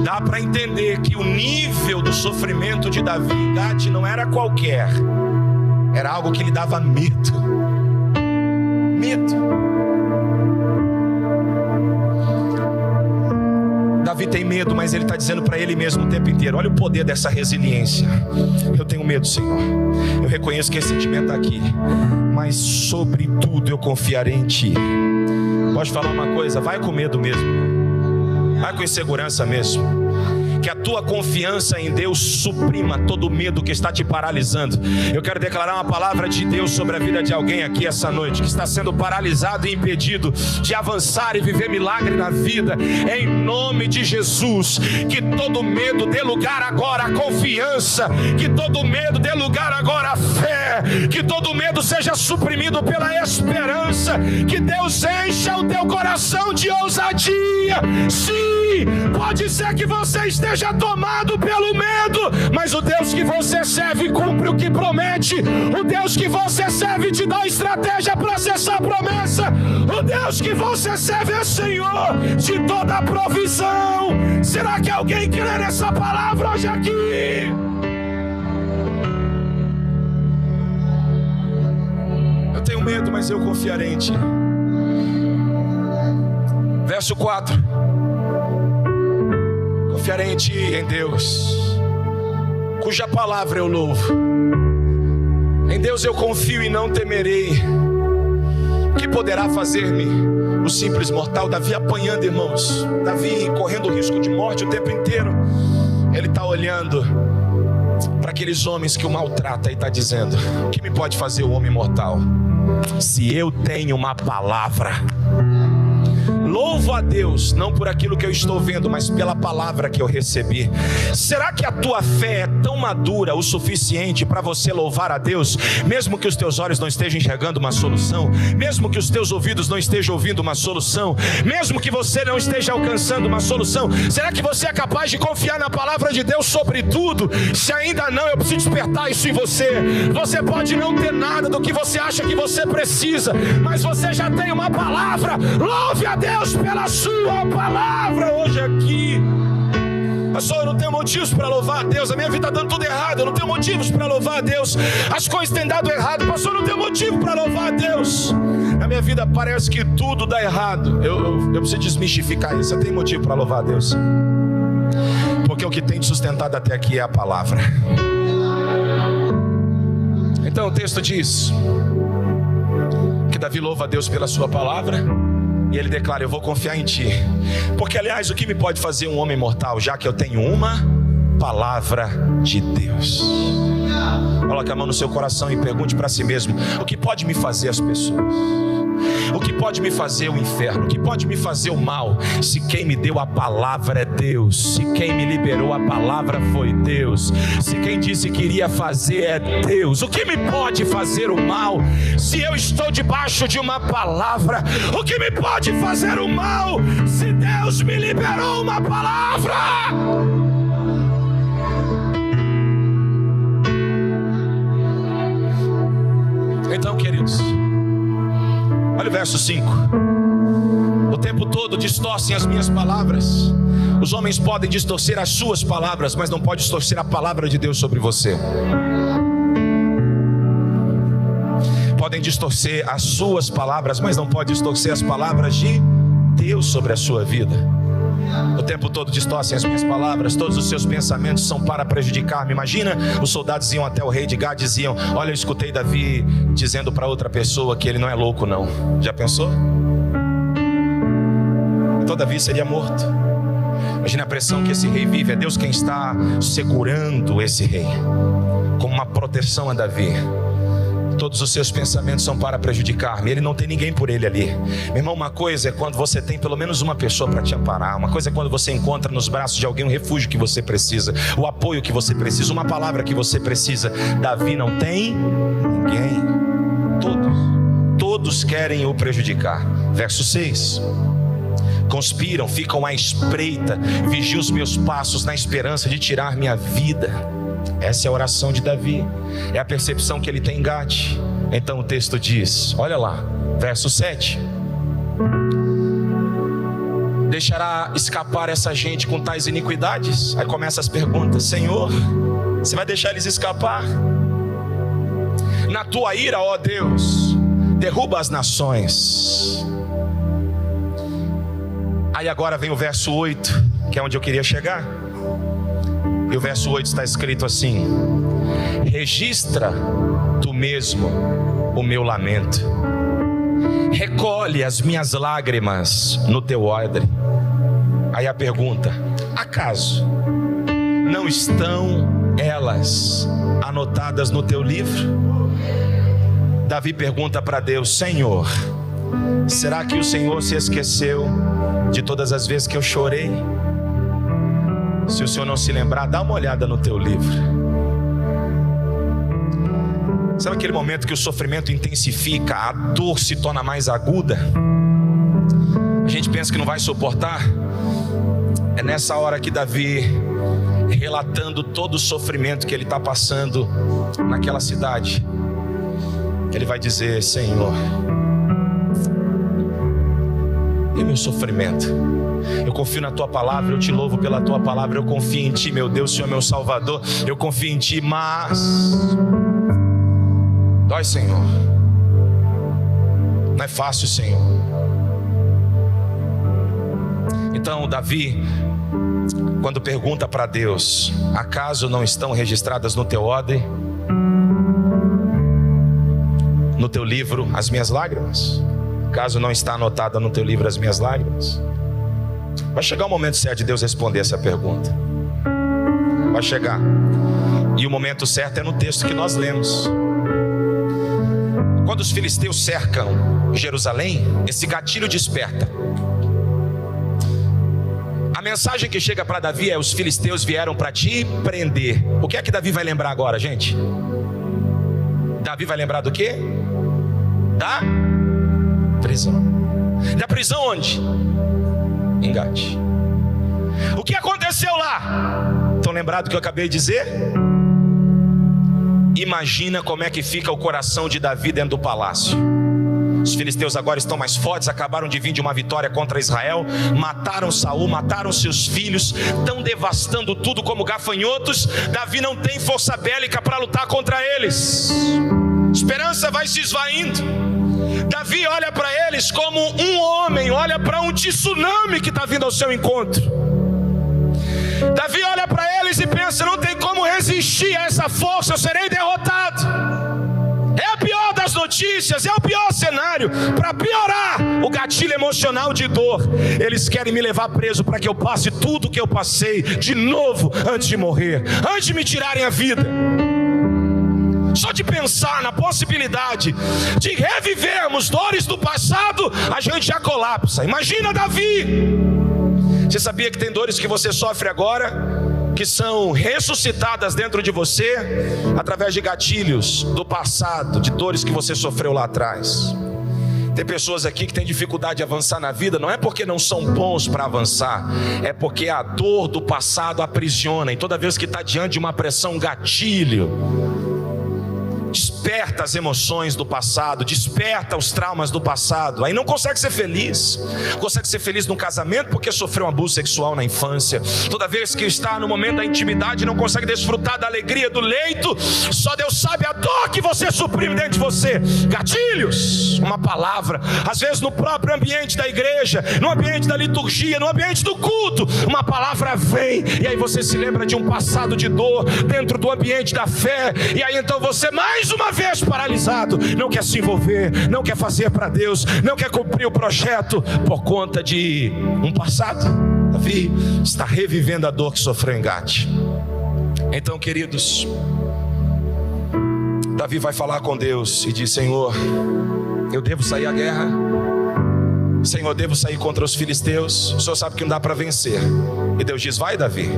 Dá para entender que o nível do sofrimento de Davi em Gate não era qualquer, era algo que lhe dava medo. Davi tem medo, mas ele está dizendo para ele mesmo o tempo inteiro: olha o poder dessa resiliência. Eu tenho medo, Senhor, eu reconheço que esse sentimento está aqui, mas sobretudo eu confiarei em ti. Pode falar uma coisa? Vai com medo mesmo, vai com insegurança mesmo. Que a tua confiança em Deus suprima todo medo que está te paralisando. Eu quero declarar uma palavra de Deus sobre a vida de alguém aqui essa noite, que está sendo paralisado e impedido de avançar e viver milagre na vida. Em nome de Jesus, que todo medo dê lugar agora à confiança, que todo medo dê lugar agora à fé, que todo medo seja suprimido pela esperança, que Deus encha o teu coração de ousadia. Sim, pode ser que você esteja tomado pelo medo, mas o Deus que você serve cumpre o que promete. O Deus que você serve te dá estratégia para acessar a promessa. O Deus que você serve é Senhor de toda a provisão. Será que alguém crê nessa palavra hoje aqui? Eu tenho medo, mas eu confiarei em Ti. Verso 4: confiarei em Ti, em Deus, cuja palavra eu louvo. Em Deus eu confio e não temerei. Que poderá fazer-me o simples mortal? Davi apanhando, irmãos. Davi correndo o risco de morte o tempo inteiro. Ele está olhando para aqueles homens que o maltratam e está dizendo: o que me pode fazer o homem mortal? Se eu tenho uma palavra. Louvo a Deus, não por aquilo que eu estou vendo, mas pela palavra que eu recebi. Será que a tua fé é tão madura o suficiente para você louvar a Deus, mesmo que os teus olhos não estejam enxergando uma solução, mesmo que os teus ouvidos não estejam ouvindo uma solução, mesmo que você não esteja alcançando uma solução? Será que você é capaz de confiar na palavra de Deus sobre tudo? Se ainda não, eu preciso despertar isso em você. Você pode não ter nada do que você acha que você precisa, mas você já tem uma palavra. Louve a Deus pela sua palavra hoje aqui. Pastor, eu não tenho motivos para louvar a Deus. A minha vida está dando tudo errado. Eu não tenho motivos para louvar a Deus. As coisas têm dado errado. Pastor, eu não tenho motivo para louvar a Deus. Na minha vida parece que tudo dá errado. Eu preciso desmistificar isso. Eu tenho motivo para louvar a Deus, porque o que tem te sustentado até aqui é a palavra. Então o texto diz que Davi louva a Deus pela sua palavra. E ele declara: eu vou confiar em Ti. Porque, aliás, o que me pode fazer um homem mortal, já que eu tenho uma palavra de Deus? Coloque a mão no seu coração e pergunte para si mesmo: o que pode me fazer as pessoas? O que pode me fazer o inferno? O que pode me fazer o mal? Se quem me deu a palavra é Deus, se quem me liberou a palavra foi Deus, se quem disse que iria fazer é Deus, o que me pode fazer o mal? Se eu estou debaixo de uma palavra, o que me pode fazer o mal? Se Deus me liberou uma palavra. Então, queridos, olha o verso 5. O tempo todo distorcem as minhas palavras. Os homens podem distorcer as suas palavras, mas não podem distorcer a palavra de Deus sobre você. Podem distorcer as suas palavras, mas não podem distorcer as palavras de Deus sobre a sua vida. O tempo todo distorcem as minhas palavras. Todos os seus pensamentos são para prejudicar-me. Imagina, os soldados iam até o rei de Gade e diziam: olha, eu escutei Davi dizendo para outra pessoa que ele não é louco não. Já pensou? Então Davi seria morto. Imagina a pressão que esse rei vive. É Deus quem está segurando esse rei como uma proteção a Davi. Todos os seus pensamentos são para prejudicar-me. Ele não tem ninguém por ele ali. Meu irmão, uma coisa é quando você tem pelo menos uma pessoa para te amparar. Uma coisa é quando você encontra nos braços de alguém um refúgio que você precisa, o apoio que você precisa, uma palavra que você precisa. Davi não tem ninguém. Todos querem o prejudicar. Verso 6. Conspiram, ficam à espreita, vigiam os meus passos na esperança de tirar minha vida. Essa é a oração de Davi, é a percepção que ele tem em Gade. Então o texto diz, olha lá, verso 7: deixará escapar essa gente com tais iniquidades? Aí começa as perguntas: Senhor, você vai deixar eles escapar? Na tua ira, ó Deus, derruba as nações. Aí agora vem o verso 8, que é onde eu queria chegar. E o verso 8 está escrito assim: registra tu mesmo o meu lamento, recolhe as minhas lágrimas no teu odre. Aí a pergunta: acaso não estão elas anotadas no teu livro? Davi pergunta para Deus: Senhor, será que o Senhor se esqueceu de todas as vezes que eu chorei? Se o Senhor não se lembrar, dá uma olhada no teu livro. Sabe aquele momento que o sofrimento intensifica, a dor se torna mais aguda? A gente pensa que não vai suportar. É nessa hora que Davi, relatando todo o sofrimento que ele está passando naquela cidade, ele vai dizer: Senhor, e meu sofrimento? Eu confio na tua palavra, eu te louvo pela tua palavra, eu confio em ti, meu Deus, Senhor, meu Salvador, eu confio em ti, mas dói, Senhor. Não é fácil, Senhor. Então Davi, quando pergunta para Deus: acaso não estão registradas no teu odre, no teu livro, as minhas lágrimas? Caso não está anotada no teu livro as minhas lágrimas? Vai chegar o momento certo de Deus responder essa pergunta. Vai chegar. E o momento certo é no texto que nós lemos. Quando os filisteus cercam Jerusalém, esse gatilho desperta. A mensagem que chega para Davi é: os filisteus vieram para te prender. O que é que Davi vai lembrar agora, gente? Davi vai lembrar do quê? Da prisão. Da prisão onde? Em Gate. O que aconteceu lá? Estão lembrados do que eu acabei de dizer? Imagina como é que fica o coração de Davi dentro do palácio. Os filisteus agora estão mais fortes, acabaram de vir de uma vitória contra Israel, mataram Saul, mataram seus filhos, estão devastando tudo como gafanhotos. Davi não tem força bélica para lutar contra eles. Esperança vai se esvaindo. Davi olha para eles como um homem olha para um tsunami que está vindo ao seu encontro. Davi olha para eles e pensa: não tem como resistir a essa força, eu serei derrotado. É a pior das notícias, é o pior cenário. Para piorar o gatilho emocional de dor, eles querem me levar preso para que eu passe tudo que eu passei de novo antes de morrer, antes de me tirarem a vida. Só de pensar na possibilidade de revivermos dores do passado, a gente já colapsa. Imagina Davi. Você sabia que tem dores que você sofre agora, que são ressuscitadas dentro de você através de gatilhos do passado, de dores que você sofreu lá atrás? Tem pessoas aqui que têm dificuldade de avançar na vida, não é porque não são bons para avançar, é porque a dor do passado aprisiona, e toda vez que está diante de uma pressão, gatilho, desperta as emoções do passado, desperta os traumas do passado, aí não consegue ser feliz. Consegue ser feliz no casamento porque sofreu um abuso sexual na infância. Toda vez que está no momento da intimidade, não consegue desfrutar da alegria do leito. Só Deus sabe a dor que você suprime dentro de você. Gatilhos, uma palavra, às vezes no próprio ambiente da igreja, no ambiente da liturgia, no ambiente do culto, uma palavra vem, e aí você se lembra de um passado de dor dentro do ambiente da fé, e aí então você mais uma vez paralisado, não quer se envolver, não quer fazer para Deus, não quer cumprir o projeto por conta de um passado. Davi está revivendo a dor que sofreu em Gate. Então, queridos, Davi vai falar com Deus e diz: Senhor, eu devo sair à guerra? Senhor, devo sair contra os filisteus? O Senhor sabe que não dá para vencer. E Deus diz: vai, Davi.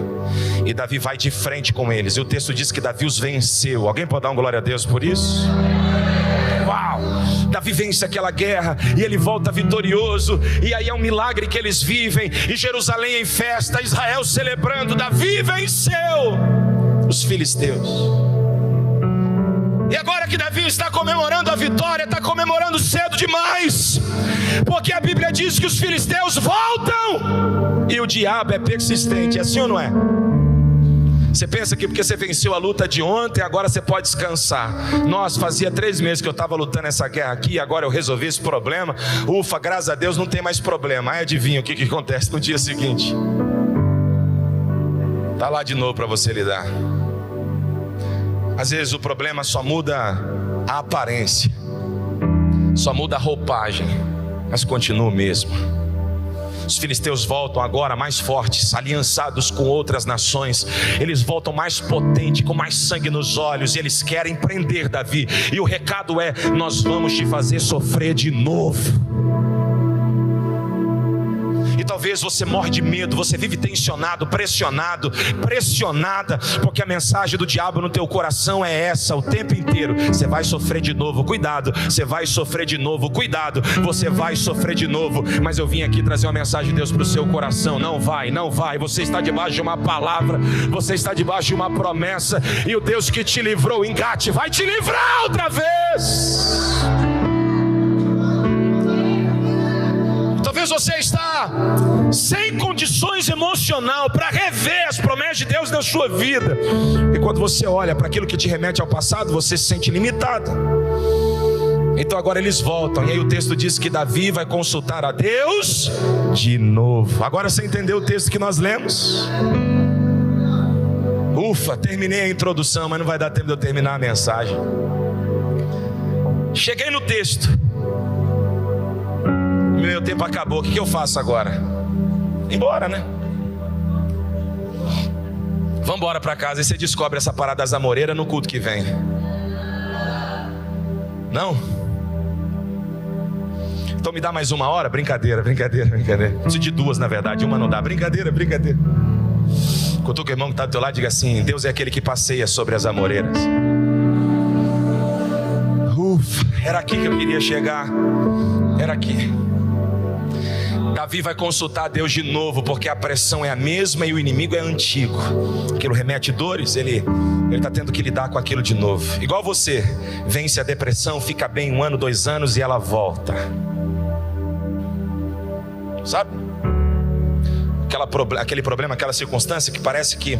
E Davi vai de frente com eles, e o texto diz que Davi os venceu. Alguém pode dar um glória a Deus por isso? Uau! Davi vence aquela guerra e ele volta vitorioso, e aí é um milagre que eles vivem, e Jerusalém em festa, Israel celebrando. Davi venceu os filisteus. E agora que Davi está comemorando a vitória, está comemorando cedo demais, porque a Bíblia diz que os filisteus voltam e o diabo é persistente. É assim ou não é? Você pensa que porque você venceu a luta de ontem, agora você pode descansar. Nossa, fazia 3 meses que eu estava lutando essa guerra aqui, agora eu resolvi esse problema. Ufa, graças a Deus não tem mais problema. Aí adivinha o que acontece no dia seguinte? Está lá de novo para você lidar. Às vezes o problema só muda a aparência, só muda a roupagem, mas continua o mesmo. Os filisteus voltam agora mais fortes, aliançados com outras nações. Eles voltam mais potentes, com mais sangue nos olhos, e eles querem prender Davi. E o recado é: nós vamos te fazer sofrer de novo. E talvez você morre de medo, você vive tensionado, pressionado, pressionada, porque a mensagem do diabo no teu coração é essa o tempo inteiro: você vai sofrer de novo, cuidado, você vai sofrer de novo, cuidado, você vai sofrer de novo. Mas eu vim aqui trazer uma mensagem de Deus para o seu coração: não vai, não vai. Você está debaixo de uma palavra, você está debaixo de uma promessa, e o Deus que te livrou em Gate vai te livrar outra vez. Talvez você está sem condições emocional para rever as promessas de Deus na sua vida, e quando você olha para aquilo que te remete ao passado, você se sente limitado. Então agora eles voltam, e aí o texto diz que Davi vai consultar a Deus de novo. Agora você entendeu o texto que nós lemos? Ufa, terminei a introdução, mas não vai dar tempo de eu terminar a mensagem. Cheguei no texto, meu tempo acabou, o que eu faço agora? Embora, né? Vamos embora para casa, e você descobre essa parada das amoreiras no culto que vem. Não? Então me dá mais uma hora? Brincadeira. Preciso de duas, na verdade, uma não dá. Brincadeira. Cutuca o irmão que está do teu lado e diga assim: Deus é aquele que passeia sobre as amoreiras. Era aqui que eu queria chegar. Era aqui. Davi vai consultar a Deus de novo, porque a pressão é a mesma e o inimigo é antigo. Aquilo remete dores, ele está tendo que lidar com aquilo de novo. Igual você vence a depressão, fica bem 1 ano, 2 anos e ela volta. Sabe? Aquele problema, aquela circunstância que parece que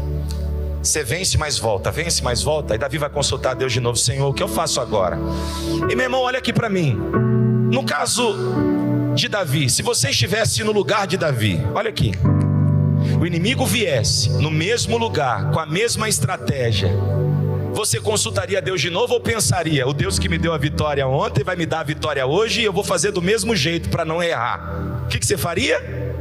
você vence, mas volta. E Davi vai consultar a Deus de novo: Senhor, o que eu faço agora? E meu irmão, olha aqui para mim. No caso de Davi, se você estivesse no lugar de Davi, olha aqui, o inimigo viesse no mesmo lugar, com a mesma estratégia, você consultaria a Deus de novo ou pensaria: o Deus que me deu a vitória ontem vai me dar a vitória hoje, e eu vou fazer do mesmo jeito para não errar? O que você faria?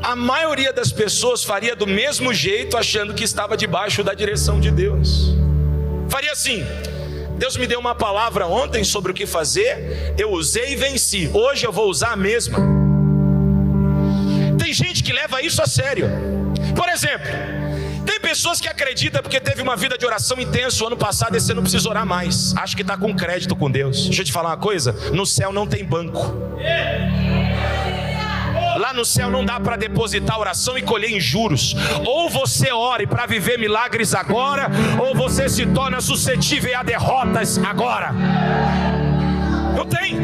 A maioria das pessoas faria do mesmo jeito, achando que estava debaixo da direção de Deus. Faria assim: Deus me deu uma palavra ontem sobre o que fazer, eu usei e venci, hoje eu vou usar a mesma. Tem gente que leva isso a sério. Por exemplo, tem pessoas que acreditam porque teve uma vida de oração intensa o ano passado e você não precisa orar mais, acha que está com crédito com Deus. Deixa eu te falar uma coisa: no céu não tem banco. Lá no céu não dá para depositar oração e colher em juros. Ou você ore para viver milagres agora, ou você se torna suscetível a derrotas agora. Não tem.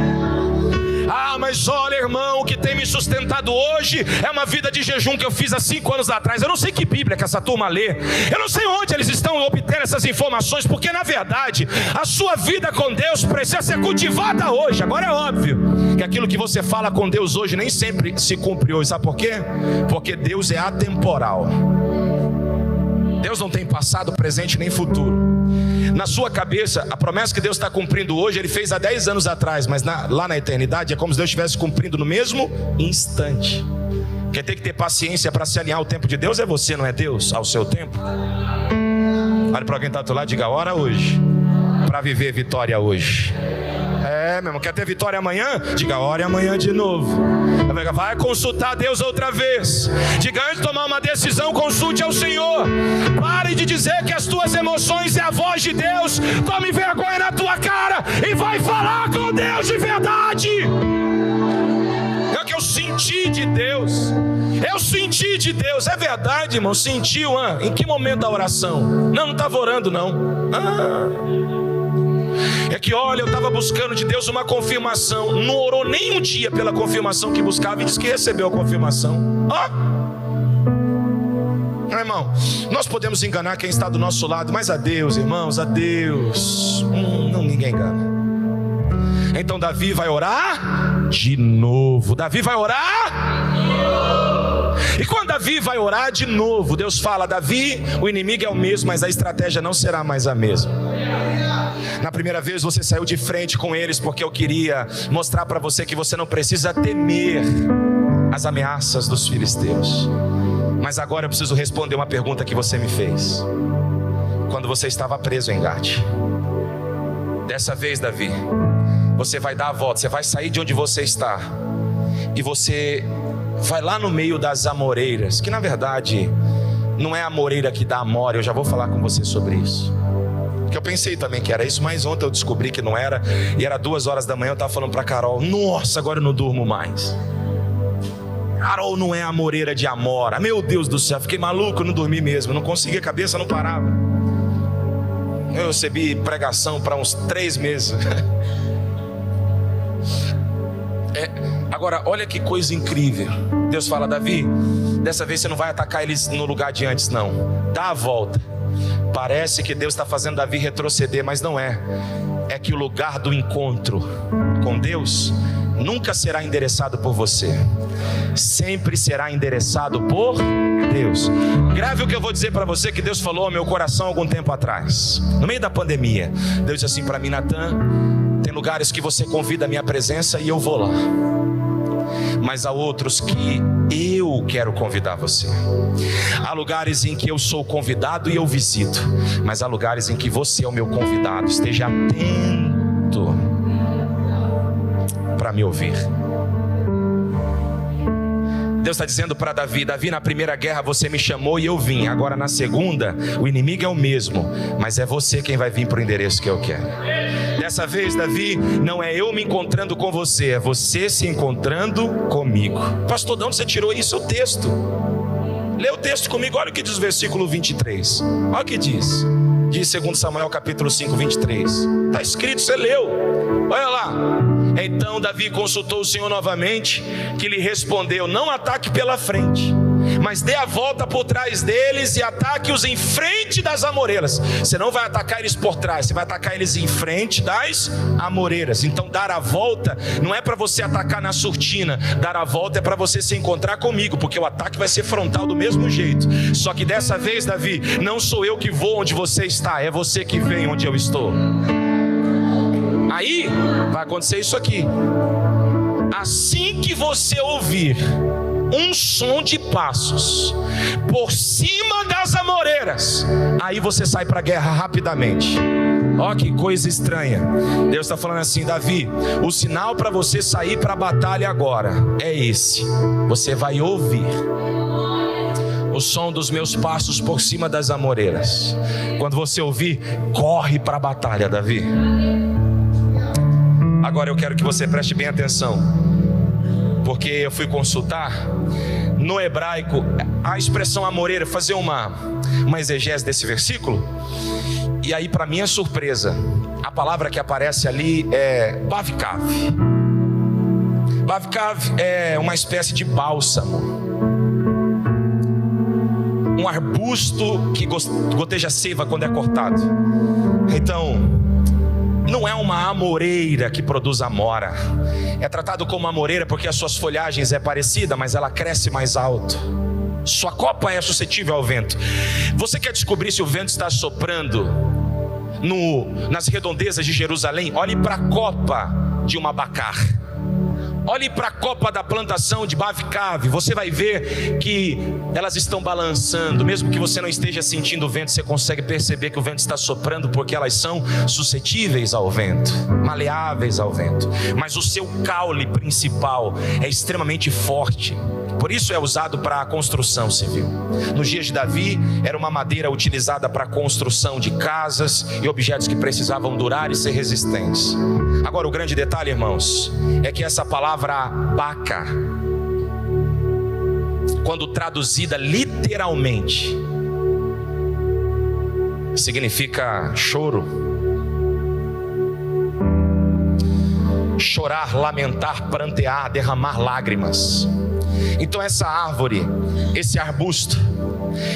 Ah, mas olha, irmão, o que tem me sustentado hoje é uma vida de jejum que eu fiz há 5 anos atrás. Eu não sei que Bíblia que essa turma lê, eu não sei onde eles estão obtendo essas informações, porque na verdade a sua vida com Deus precisa ser cultivada hoje. Agora é óbvio que aquilo que você fala com Deus hoje nem sempre se cumpre hoje. Sabe por quê? Porque Deus é atemporal. Deus não tem passado, presente nem futuro. Na sua cabeça, a promessa que Deus está cumprindo hoje, Ele fez há 10 anos atrás, mas lá na eternidade é como se Deus estivesse cumprindo no mesmo instante. Quem tem que ter paciência para se alinhar ao tempo de Deus é você, não é Deus ao seu tempo. Olha para alguém que está do lado e diga: ora hoje, para viver vitória hoje. Meu irmão, quer ter vitória amanhã? Diga: ore amanhã de novo. Vai consultar Deus outra vez. Diga: antes de tomar uma decisão, consulte ao Senhor. Pare de dizer que as tuas emoções é a voz de Deus. Tome vergonha na tua cara e vai falar com Deus de verdade. É o que eu senti de Deus. Eu senti de Deus. É verdade, irmão, sentiu? Em que momento da oração? Não estava orando não. É que olha, eu estava buscando de Deus uma confirmação. Não orou nem um dia pela confirmação que buscava e disse que recebeu a confirmação. Irmão, nós podemos enganar quem está do nosso lado, mas a Deus, irmãos, a Deus ninguém engana. Então Davi vai orar de novo. Davi vai orar de novo. E quando Davi vai orar de novo, Deus fala: Davi, o inimigo é o mesmo, mas a estratégia não será mais a mesma. Na primeira vez você saiu de frente com eles porque eu queria mostrar para você que você não precisa temer as ameaças dos filisteus. Mas agora eu preciso responder uma pergunta que você me fez quando você estava preso em Gate. Dessa vez, Davi, você vai dar a volta, você vai sair de onde você está e você vai lá no meio das amoreiras, que na verdade não é a amoreira que dá amora. Eu já vou falar com você sobre isso, porque eu pensei também que era isso, mas ontem eu descobri que não era. E era 2 horas da manhã, eu estava falando para Carol: nossa, agora eu não durmo mais. Carol, não é a amoreira de Amora. Meu Deus do céu, fiquei maluco, eu não dormi mesmo, não conseguia, a cabeça não parava. Eu recebi pregação para uns 3 meses. Agora, olha que coisa incrível. Deus fala: Davi, dessa vez você não vai atacar eles no lugar de antes, não. Dá a volta. Parece que Deus está fazendo Davi retroceder, mas não é. É que o lugar do encontro com Deus nunca será endereçado por você, sempre será endereçado por Deus. Grave o que eu vou dizer para você, que Deus falou ao meu coração algum tempo atrás, no meio da pandemia. Deus disse assim para mim: Natan, tem lugares que você convida a minha presença e eu vou lá, mas há outros que eu quero convidar você. Há lugares em que eu sou convidado e eu visito, mas há lugares em que você é o meu convidado. Esteja atento para me ouvir. Deus está dizendo para Davi: Davi, na primeira guerra você me chamou e eu vim. Agora na segunda, o inimigo é o mesmo, mas é você quem vai vir para o endereço que eu quero. Dessa vez, Davi, não é eu me encontrando com você, é você se encontrando comigo. Pastor, de onde você tirou isso? É o texto. Lê o texto comigo, olha o que diz o versículo 23. Olha o que diz. Diz 2 Samuel capítulo 5, 23. Está escrito, você leu. Olha lá. Então Davi consultou o Senhor novamente, que lhe respondeu: não ataque pela frente, mas dê a volta por trás deles e ataque-os em frente das amoreiras. Você não vai atacar eles por trás, você vai atacar eles em frente das amoreiras. Então dar a volta não é para você atacar na surtina, dar a volta é para você se encontrar comigo, porque o ataque vai ser frontal do mesmo jeito. Só que dessa vez, Davi, não sou eu que vou onde você está, é você que vem onde eu estou. Aí vai acontecer isso aqui: assim que você ouvir um som de passos por cima das amoreiras, aí você sai para a guerra rapidamente. Ó, que coisa estranha. Deus está falando assim: Davi, o sinal para você sair para a batalha agora é esse: você vai ouvir o som dos meus passos por cima das amoreiras. Quando você ouvir, corre para a batalha, Davi. Agora eu quero que você preste bem atenção, porque eu fui consultar no hebraico a expressão amoreira, fazer uma exegese desse versículo. E aí, para minha surpresa, a palavra que aparece ali é bavkav. Bavkav é uma espécie de bálsamo, um arbusto que goteja seiva quando é cortado. Então, não é uma amoreira que produz amora. É tratado como amoreira porque as suas folhagens é parecida, mas ela cresce mais alto. Sua copa é suscetível ao vento. Você quer descobrir se o vento está soprando nas redondezas de Jerusalém? Olhe para a copa de uma abacar. Olhe para a copa da plantação de bavkav. Você vai ver que elas estão balançando. Mesmo que você não esteja sentindo o vento, você consegue perceber que o vento está soprando, porque elas são suscetíveis ao vento, maleáveis ao vento. Mas o seu caule principal é extremamente forte. Por isso é usado para a construção civil. Nos dias de Davi, era uma madeira utilizada para a construção de casas e objetos que precisavam durar e ser resistentes. Agora, o grande detalhe, irmãos, é que essa palavra baca, quando traduzida literalmente, significa choro, chorar, lamentar, prantear, derramar lágrimas. Então essa árvore, esse arbusto,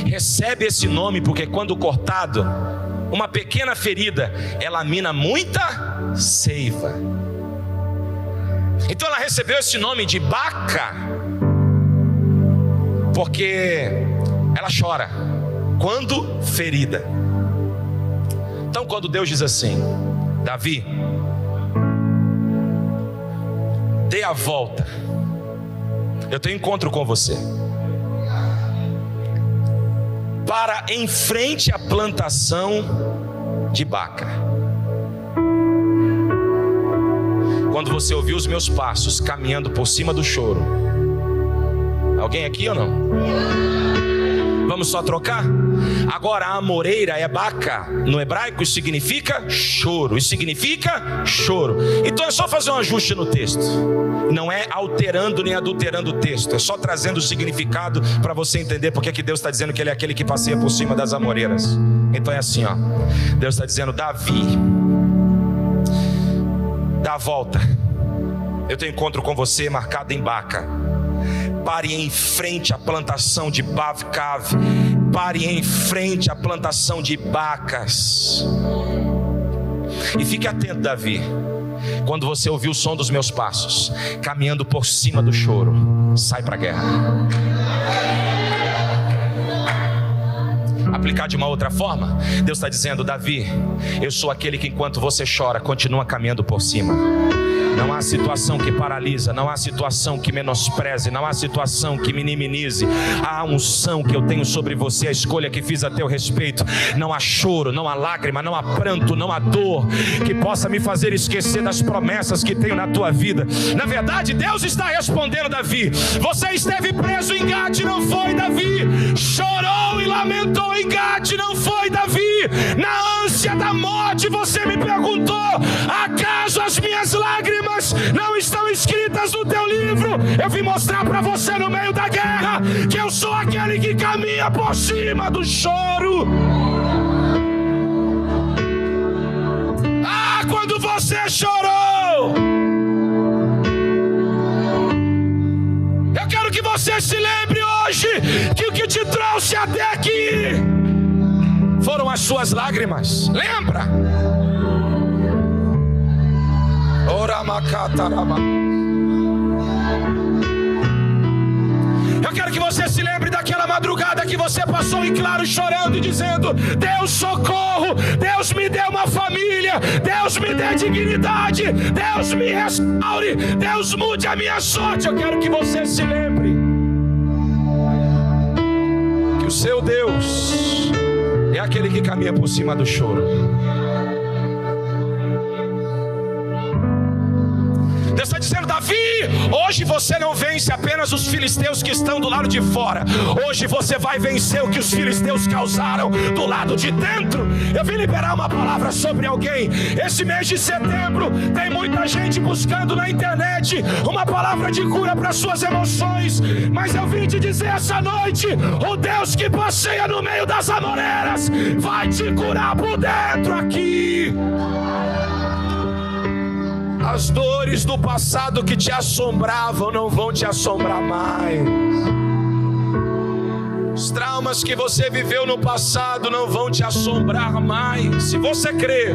recebe esse nome porque quando cortado, uma pequena ferida, ela mina muita seiva. Então ela recebeu esse nome de baca, porque ela chora quando ferida. Então quando Deus diz assim: Davi, dê a volta. Eu tenho encontro com você. Para em frente à plantação de Baca. Quando você ouvir os meus passos caminhando por cima do choro. Alguém aqui ou não? Vamos só trocar? Agora a amoreira é Baca. No hebraico isso significa choro. Isso significa choro. Então é só fazer um ajuste no texto. Não é alterando nem adulterando o texto. É só trazendo o significado para você entender porque que Deus está dizendo que Ele é aquele que passeia por cima das amoreiras. Então é assim, ó. Deus está dizendo: Davi, dá a volta. Eu tenho encontro com você marcado em Baca. Pare em frente à plantação de Bavcav. Pare em frente à plantação de Bacas. E fique atento, Davi. Quando você ouvir o som dos meus passos caminhando por cima do choro, sai para a guerra. Aplicar de uma outra forma, Deus está dizendo: Davi, eu sou aquele que enquanto você chora, continua caminhando por cima. Não há situação que paralisa, não há situação que menospreze, não há situação que minimize. Há unção que eu tenho sobre você, a escolha que fiz a teu respeito. Não há choro, não há lágrima, não há pranto, não há dor que possa me fazer esquecer das promessas que tenho na tua vida. Na verdade, Deus está respondendo: Davi, você esteve preso em Gade, não foi, Davi? Chorou e lamentou em Gade, não foi, Davi? Na ânsia da morte você me perguntou: acaso as minhas lágrimas não estão escritas no teu livro? Eu vim mostrar para você no meio da guerra que eu sou aquele que caminha por cima do choro. Ah, quando você chorou, eu quero que você se lembre hoje que o que te trouxe até aqui foram as suas lágrimas. Lembra? Eu quero que você se lembre daquela madrugada que você passou em claro chorando e dizendo: Deus, socorro, Deus me dê uma família, Deus me dê dignidade, Deus me restaure, Deus mude a minha sorte. Eu quero que você se lembre que o seu Deus é aquele que caminha por cima do choro. Deus está dizendo: Davi, hoje você não vence apenas os filisteus que estão do lado de fora. Hoje você vai vencer o que os filisteus causaram do lado de dentro. Eu vim liberar uma palavra sobre alguém. Esse mês de setembro tem muita gente buscando na internet uma palavra de cura para suas emoções. Mas eu vim te dizer essa noite: o Deus que passeia no meio das amoreiras vai te curar por dentro aqui. As dores do passado que te assombravam não vão te assombrar mais. Os traumas que você viveu no passado não vão te assombrar mais. Se você crê,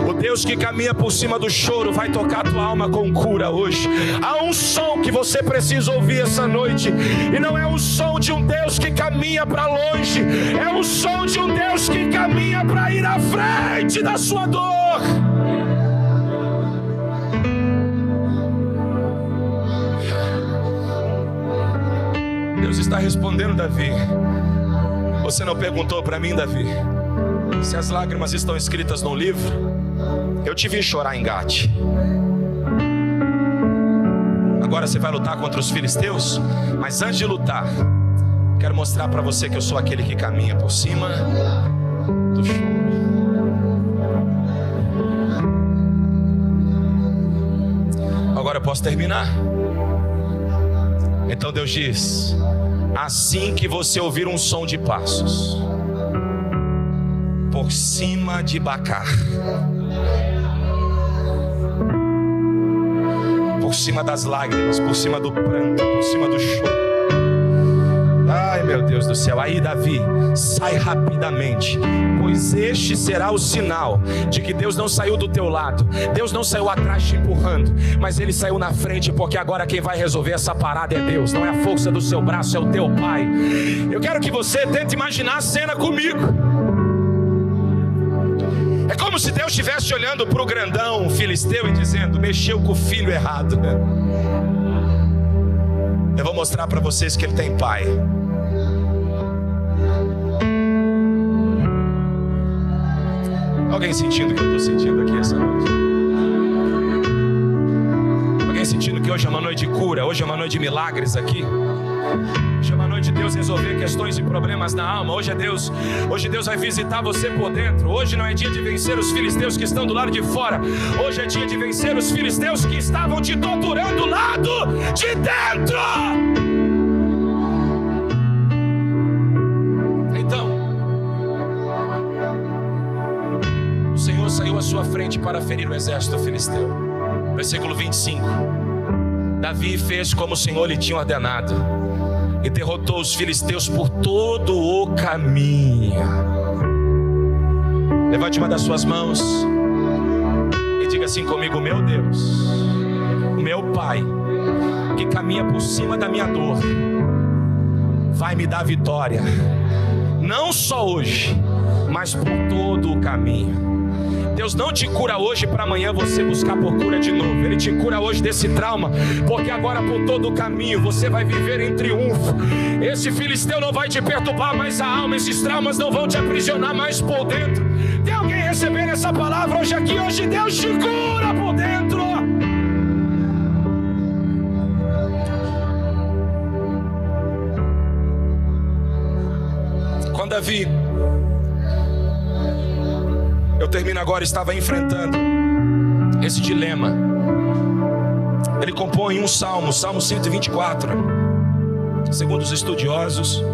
o Deus que caminha por cima do choro vai tocar a tua alma com cura hoje. Há um som que você precisa ouvir essa noite, e não é o som de um Deus que caminha para longe, é o som de um Deus que caminha para ir à frente da sua dor. Deus está respondendo: Davi, você não perguntou para mim, Davi, se as lágrimas estão escritas no livro? Eu te vi chorar em Gate. Agora você vai lutar contra os filisteus, mas antes de lutar, quero mostrar para você que eu sou aquele que caminha por cima do choro. Agora eu posso terminar? Então Deus diz: assim que você ouvir um som de passos por cima de Bacar, por cima das lágrimas, por cima do pranto, por cima do choro. Ai, meu Deus do céu. Aí, Davi, sai rapidamente, pois este será o sinal de que Deus não saiu do teu lado, Deus não saiu atrás te empurrando, mas Ele saiu na frente, porque agora quem vai resolver essa parada é Deus. Não é a força do seu braço, é o teu Pai. Eu quero que você tente imaginar a cena comigo. É como se Deus estivesse olhando para o grandão filisteu e dizendo: mexeu com o filho errado. Eu vou mostrar para vocês que ele tem pai. Alguém sentindo o que eu estou sentindo aqui essa noite? Alguém sentindo que hoje é uma noite de cura? Hoje é uma noite de milagres aqui? Hoje é uma noite de Deus resolver questões e problemas na alma. Hoje Deus vai visitar você por dentro. Hoje não é dia de vencer os filisteus que estão do lado de fora. Hoje é dia de vencer os filisteus que estavam te torturando do lado de dentro. Então, o Senhor saiu à sua frente para ferir o exército filisteu. Versículo 25. Davi fez como o Senhor lhe tinha ordenado e derrotou os filisteus por todo o caminho. Levante uma das suas mãos e diga assim comigo: meu Deus, o meu Pai, que caminha por cima da minha dor, vai me dar vitória, não só hoje, mas por todo o caminho. Deus não te cura hoje para amanhã você buscar por cura de novo. Ele te cura hoje desse trauma, porque agora por todo o caminho você vai viver em triunfo. Esse filisteu não vai te perturbar mais a alma, esses traumas não vão te aprisionar mais por dentro. Tem alguém recebendo essa palavra hoje aqui? Hoje Deus te cura por dentro. Quando Davi, eu termino agora, estava enfrentando esse dilema, ele compõe um salmo, Salmo 124, segundo os estudiosos,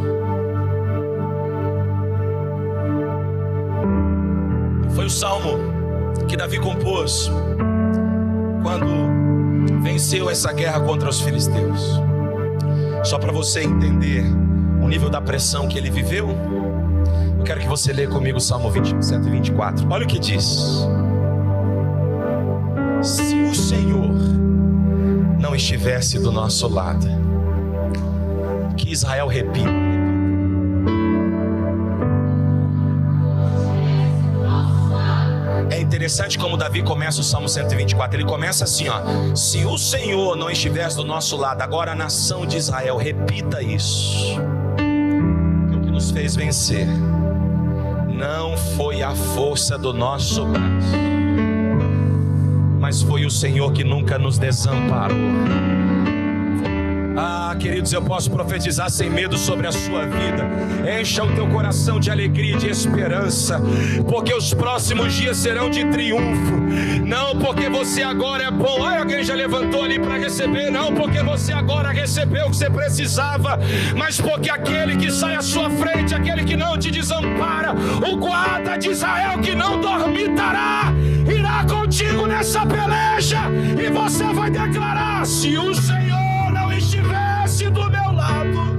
foi o salmo que Davi compôs quando venceu essa guerra contra os filisteus. Só para você entender o nível da pressão que ele viveu, eu quero que você leia comigo o Salmo 124. Olha o que diz: se o Senhor não estivesse do nosso lado, que Israel repita. É interessante como Davi começa o Salmo 124. Ele começa assim, ó: se o Senhor não estivesse do nosso lado. Agora a nação de Israel, repita isso. O que nos fez vencer não foi a força do nosso braço, mas foi o Senhor que nunca nos desamparou. Ah, queridos, eu posso profetizar sem medo sobre a sua vida. Encha o teu coração de alegria e de esperança, porque os próximos dias serão de triunfo. Não porque você agora é bom. Olha, alguém já levantou ali para receber. Não porque você agora recebeu o que você precisava, mas porque aquele que sai à sua frente, aquele que não te desampara, o guarda de Israel que não dormitará, irá contigo nessa peleja. E você vai declarar: se o Senhor não estivesse do meu lado.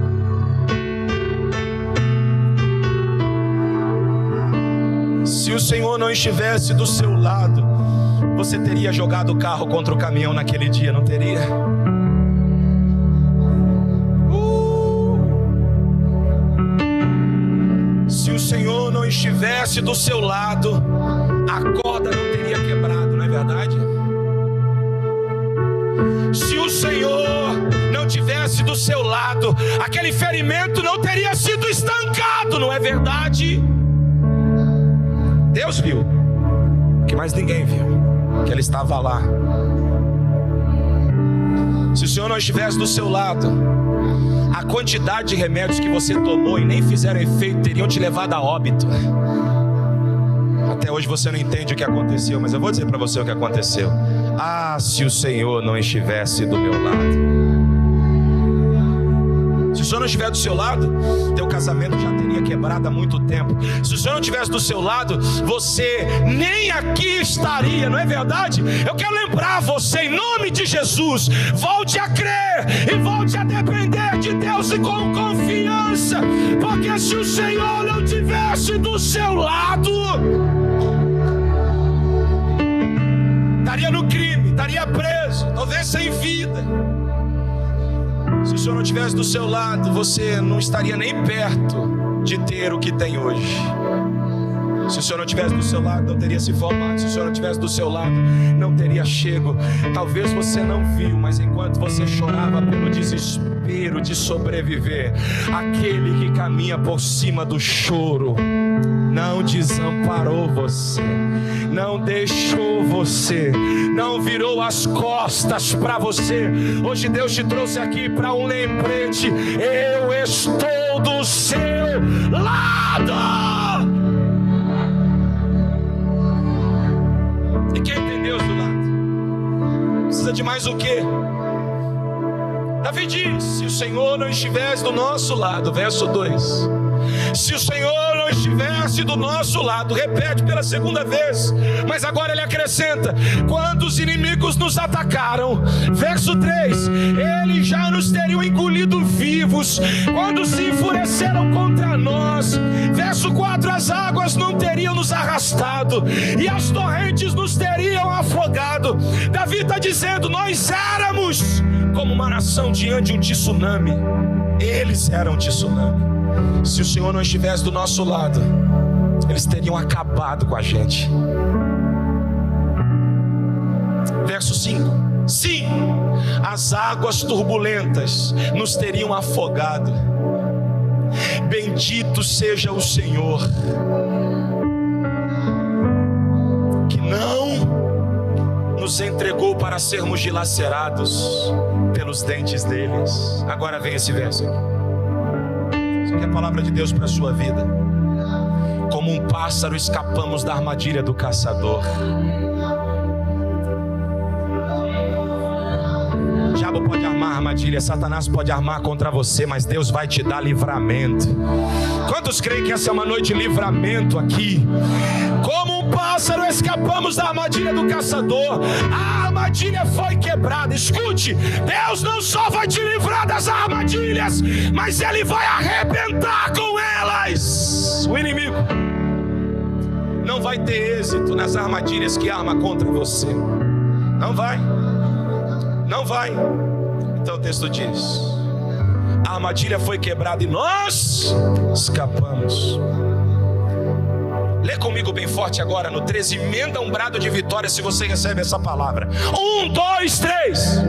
Se o Senhor não estivesse do seu lado, você teria jogado o carro contra o caminhão naquele dia, não teria? Se o Senhor não estivesse do seu lado, a corda não teria quebrado, não é verdade? Se o Senhor não tivesse do seu lado, aquele ferimento não teria sido estancado, não é verdade? Deus viu, que mais ninguém viu, que Ele estava lá. Se o Senhor não estivesse do seu lado, a quantidade de remédios que você tomou e nem fizeram efeito teriam te levado a óbito. Até hoje você não entende o que aconteceu, mas eu vou dizer para você o que aconteceu. Ah, se o Senhor não estivesse do meu lado. Se o Senhor não estiver do seu lado, teu casamento já teria quebrado há muito tempo. Se o Senhor não estivesse do seu lado, você nem aqui estaria, não é verdade? Eu quero lembrar você, em nome de Jesus, volte a crer e volte a depender de Deus e com confiança, porque se o Senhor não estivesse do seu lado, estaria no crime, estaria preso, talvez sem vida. Se o Senhor não estivesse do seu lado, você não estaria nem perto de ter o que tem hoje. Se o Senhor não estivesse do seu lado, não teria se formado. Se o Senhor não estivesse do seu lado, não teria chego. Talvez você não viu, mas enquanto você chorava pelo desespero de sobreviver, aquele que caminha por cima do choro não desamparou você, não deixou você, não virou as costas para você. Hoje Deus te trouxe aqui para um lembrete: eu estou do seu lado. E quem tem Deus do lado precisa de mais o quê? Davi diz: se o Senhor não estivesse do nosso lado, verso 2, se o Senhor não estivesse do nosso lado, repete pela segunda vez, mas agora ele acrescenta: quando os inimigos nos atacaram, verso 3, eles já nos teriam engolido vivos, quando se enfureceram contra nós, verso 4, as águas não teriam nos arrastado, e as torrentes nos teriam afogado. Davi está dizendo: nós éramos como uma nação diante de um tsunami, eles eram um tsunami. Se o Senhor não estivesse do nosso lado, eles teriam acabado com a gente. Verso 5: sim, as águas turbulentas nos teriam afogado. Bendito seja o Senhor, que não nos entregou para sermos dilacerados pelos dentes deles. Agora vem esse verso aqui. Isso aqui é a palavra de Deus para a sua vida. Como um pássaro escapamos da armadilha do caçador. O diabo pode armar armadilha, Satanás pode armar contra você, mas Deus vai te dar livramento. Quantos creem que essa é uma noite de livramento aqui? Como um pássaro escapamos da armadilha do caçador. A armadilha foi quebrada. Escute, Deus não só vai te livrar das armadilhas, mas Ele vai arrebentar com elas. O inimigo não vai ter êxito nas armadilhas que arma contra você. Não vai. Não vai. Então o texto diz: a armadilha foi quebrada e nós escapamos. Lê comigo bem forte agora no 13. Emenda um brado de vitória se você recebe essa palavra. 1, 2, 3.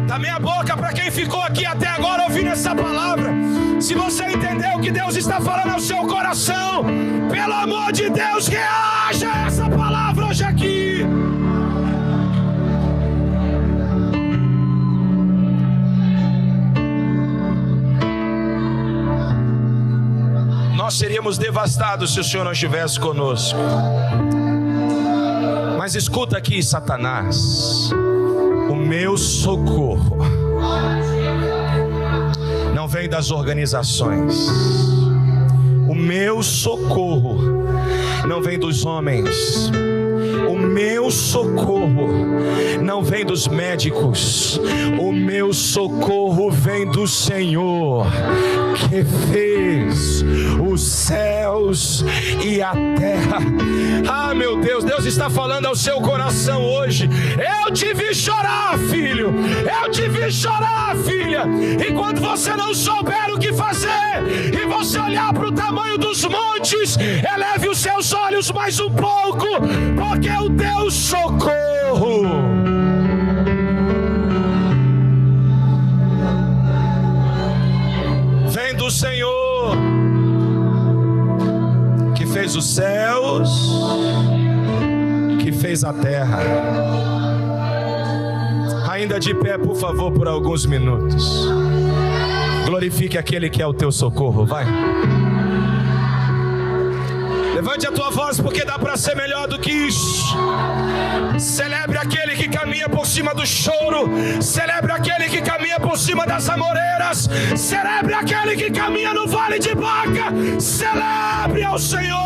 Da minha boca para quem ficou aqui até agora ouvindo essa palavra. Se você entendeu o que Deus está falando ao seu coração, pelo amor de Deus, reaja a essa palavra hoje aqui. Nós seríamos devastados se o Senhor não estivesse conosco. Mas escuta aqui, Satanás: o meu socorro não vem das organizações. O meu socorro não vem dos homens. O meu socorro não vem dos médicos. O meu socorro vem do Senhor, que fez os céus e a terra. Ah, meu Deus, Deus está falando ao seu coração hoje. Eu te vi chorar, filho. Eu te vi chorar, filha. E quando você não souber o que fazer, e você olhar para o tamanho dos montes, eleve os seus olhos mais um pouco, porque o teu socorro vem do Senhor, que fez os céus, que fez a terra. Ainda de pé, por favor, por alguns minutos. Glorifique aquele que é o teu socorro, vai. Levante a tua voz, porque dá para ser melhor do que isso. Celebre aquele que caminha por cima do choro. Celebre aquele que caminha por cima das amoreiras. Celebre aquele que caminha no vale de Baca. Celebre ao Senhor.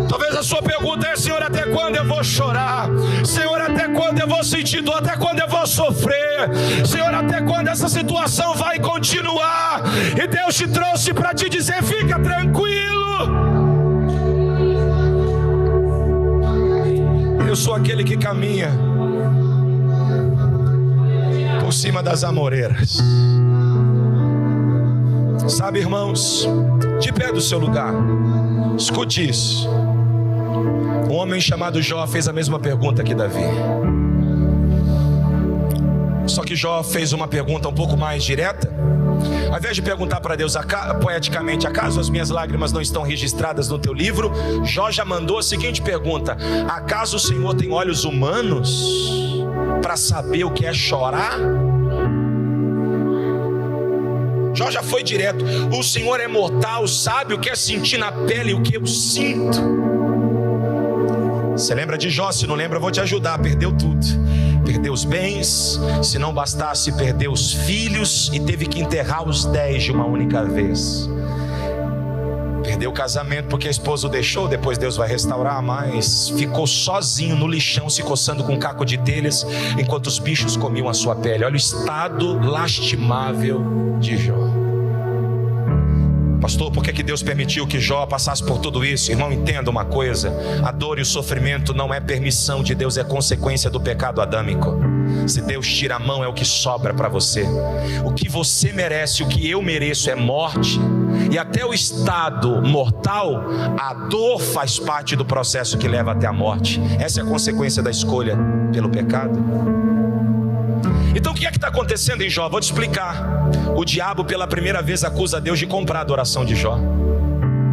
Talvez a sua pergunta é: Senhor, até quando eu vou chorar? Senhor, até quando eu vou sentir dor? Até quando eu vou sofrer? Senhor, até quando essa situação vai continuar? E Deus te trouxe para te dizer: fica tranquilo, eu sou aquele que caminha por cima das amoreiras. Sabe, irmãos, de pé do seu lugar, escute isso. Um homem chamado Jó fez a mesma pergunta que Davi. Só que Jó fez uma pergunta um pouco mais direta. Ao invés de perguntar para Deus poeticamente: acaso as minhas lágrimas não estão registradas no teu livro? Jó já mandou a seguinte pergunta: acaso o Senhor tem olhos humanos para saber o que é chorar? Jó já foi direto. O Senhor é mortal, sabe o que é sentir na pele o que eu sinto. Você lembra de Jó? Se não lembra, eu vou te ajudar. Perdeu tudo. Perdeu os bens, se não bastasse, perdeu os filhos e teve que enterrar os 10 de uma única vez. Perdeu o casamento porque a esposa o deixou, depois Deus vai restaurar, mas ficou sozinho no lixão, se coçando com um caco de telhas, enquanto os bichos comiam a sua pele. Olha o estado lastimável de Jó. Pastor, por que Deus permitiu que Jó passasse por tudo isso? Irmão, entenda uma coisa: a dor e o sofrimento não é permissão de Deus, é consequência do pecado adâmico. Se Deus tira a mão, é o que sobra para você. O que você merece, o que eu mereço, é morte. E até o estado mortal, a dor faz parte do processo que leva até a morte. Essa é a consequência da escolha pelo pecado. Então o que é que está acontecendo em Jó? Vou te explicar. O diabo pela primeira vez acusa Deus de comprar a adoração de Jó.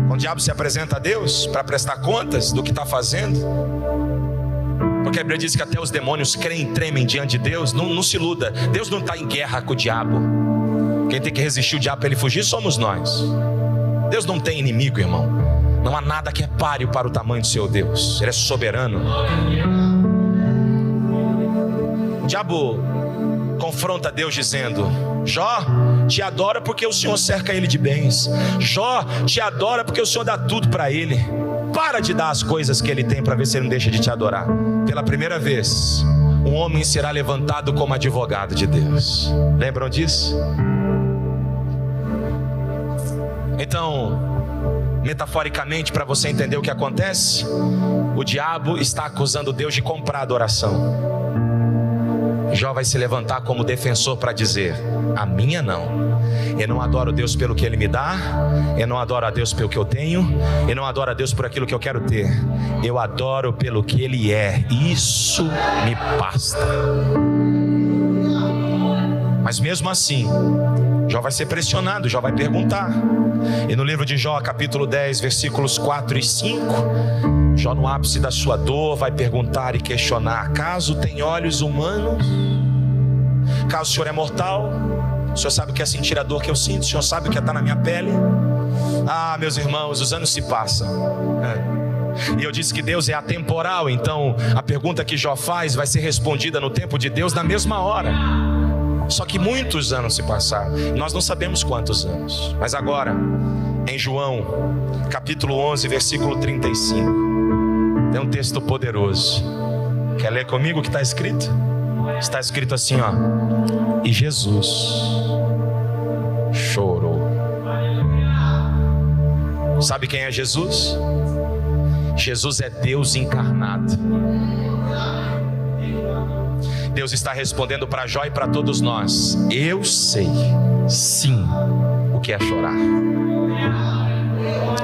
Quando o diabo se apresenta a Deus para prestar contas do que está fazendo, porque a Bíblia diz que até os demônios creem e tremem diante de Deus. Não se iluda, Deus não está em guerra com o diabo. Quem tem que resistir o diabo para ele fugir somos nós. Deus não tem inimigo, irmão. Não há nada que é páreo para o tamanho do seu Deus. Ele é soberano. O diabo confronta Deus dizendo: Jó te adora porque o Senhor cerca ele de bens. Jó te adora porque o Senhor dá tudo para ele. Para de dar as coisas que ele tem para ver se ele não deixa de te adorar. Pela primeira vez, um homem será levantado como advogado de Deus. Lembram disso? Então, metaforicamente, para você entender o que acontece, o diabo está acusando Deus de comprar a adoração. Jó vai se levantar como defensor para dizer: a minha não. Eu não adoro Deus pelo que Ele me dá, eu não adoro a Deus pelo que eu tenho, eu não adoro a Deus por aquilo que eu quero ter. Eu adoro pelo que Ele é. Isso me basta. Mas mesmo assim, Jó vai ser pressionado, Jó vai perguntar. E no livro de Jó, capítulo 10, versículos 4 e 5, Jó, no ápice da sua dor, vai perguntar e questionar: acaso tem olhos humanos? Caso o Senhor é mortal, o Senhor sabe o que é sentir a dor que eu sinto, o Senhor sabe o que é estar na minha pele. Ah, meus irmãos, os anos se passam. E eu disse que Deus é atemporal, então a pergunta que Jó faz vai ser respondida no tempo de Deus na mesma hora. Só que muitos anos se passaram, nós não sabemos quantos anos. Mas agora, em João, capítulo 11, versículo 35, tem um texto poderoso. Quer ler comigo o que está escrito? Está escrito assim, ó: e Jesus chorou. Sabe quem é Jesus? Jesus é Deus encarnado. Deus está respondendo para Jó e para todos nós: eu sei, sim, o que é chorar.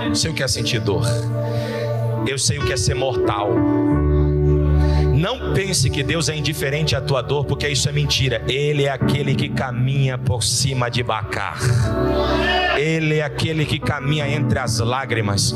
Eu sei o que é sentir dor. Eu sei o que é ser mortal. Não pense que Deus é indiferente à tua dor, porque isso é mentira. Ele é aquele que caminha por cima de Bacar. Ele é aquele que caminha entre as lágrimas.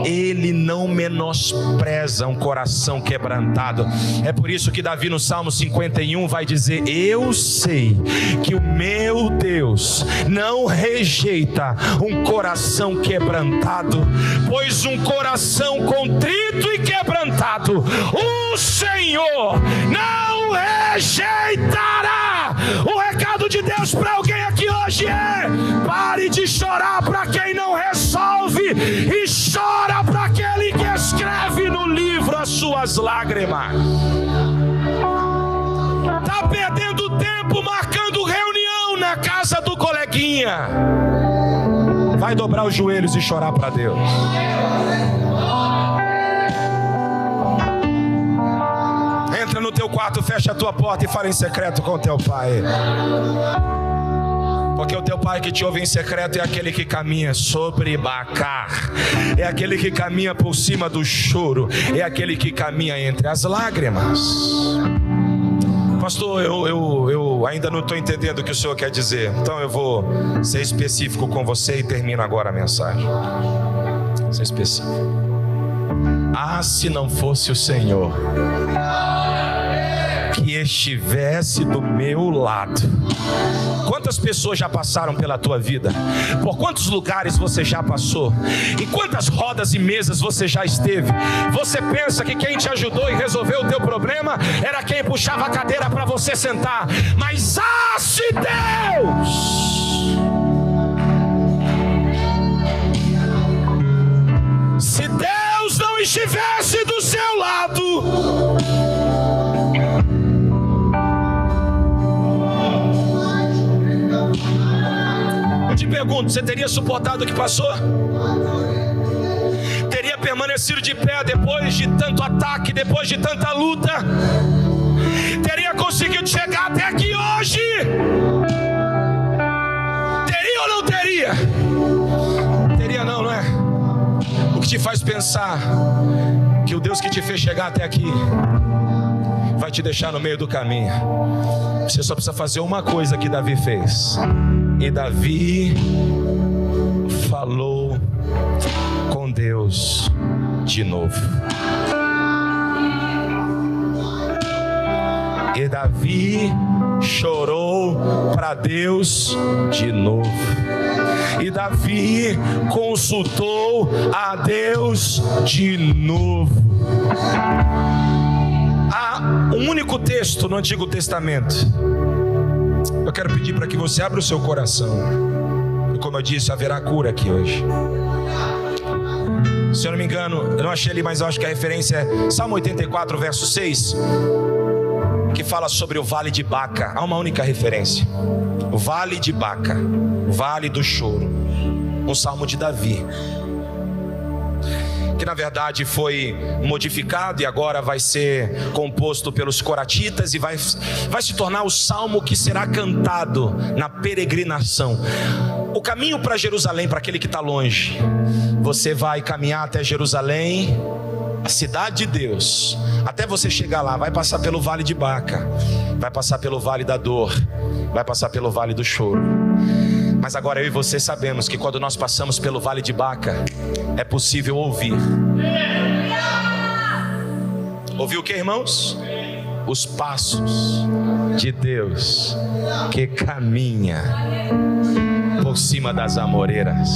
Ele não menospreza um coração quebrantado. É por isso que Davi no Salmo 51 vai dizer: eu sei que o meu Deus não rejeita um coração quebrantado, pois um coração contrito e quebrantado o Senhor não rejeitará. O recado de Deus para alguém aqui hoje é: pare de chorar para quem não resolve e chora para aquele que escreve no livro as suas lágrimas. Está perdendo tempo marcando reunião na casa do coleguinha. Vai dobrar os joelhos e chorar para Deus. Entra no teu quarto, fecha a tua porta e fala em secreto com o teu pai. Porque o teu pai que te ouve em secreto é aquele que caminha sobre Bacar, é aquele que caminha por cima do choro, é aquele que caminha entre as lágrimas. Pastor, eu ainda não estou entendendo o que o senhor quer dizer. Então eu vou ser específico com você e termino agora a mensagem. Ser específico. Ah, se não fosse o Senhor que estivesse do meu lado. Quantas pessoas já passaram pela tua vida? Por quantos lugares você já passou? Em quantas rodas e mesas você já esteve? Você pensa que quem te ajudou e resolveu o teu problema era quem puxava a cadeira para você sentar. Mas se Deus não estivesse do seu lado, te pergunto, você teria suportado o que passou? Teria permanecido de pé depois de tanto ataque, depois de tanta luta? Teria conseguido chegar até aqui hoje? Teria ou não teria? Teria não, não é? O que te faz pensar que o Deus que te fez chegar até aqui vai te deixar no meio do caminho. Você só precisa fazer uma coisa que Davi fez. E Davi falou com Deus de novo. E Davi chorou para Deus de novo. E Davi consultou a Deus de novo. Há um único texto no Antigo Testamento. Eu quero pedir para que você abra o seu coração. E como eu disse, haverá cura aqui hoje. Se eu não me engano, eu não achei ali, mas eu acho que a referência é Salmo 84, verso 6, que fala sobre o Vale de Baca. Há uma única referência: o Vale de Baca, o Vale do Choro. Um salmo de Davi, que na verdade foi modificado e agora vai ser composto pelos coratitas e vai se tornar o salmo que será cantado na peregrinação. O caminho para Jerusalém, para aquele que está longe, você vai caminhar até Jerusalém, a cidade de Deus. Até você chegar lá, vai passar pelo Vale de Baca, vai passar pelo Vale da Dor, vai passar pelo Vale do Choro. Mas agora eu e você sabemos que quando nós passamos pelo Vale de Baca, é possível ouvir. Ouvir o que, irmãos? Os passos de Deus que caminha por cima das amoreiras.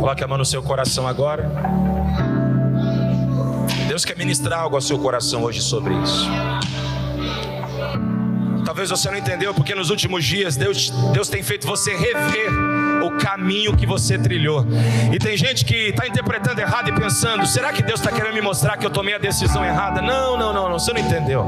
Coloque a mão no seu coração agora. Deus quer ministrar algo ao seu coração hoje sobre isso. Talvez você não entendeu, porque nos últimos dias Deus tem feito você rever o caminho que você trilhou. E tem gente que está interpretando errado e pensando: será que Deus está querendo me mostrar que eu tomei a decisão errada? Não, você não entendeu.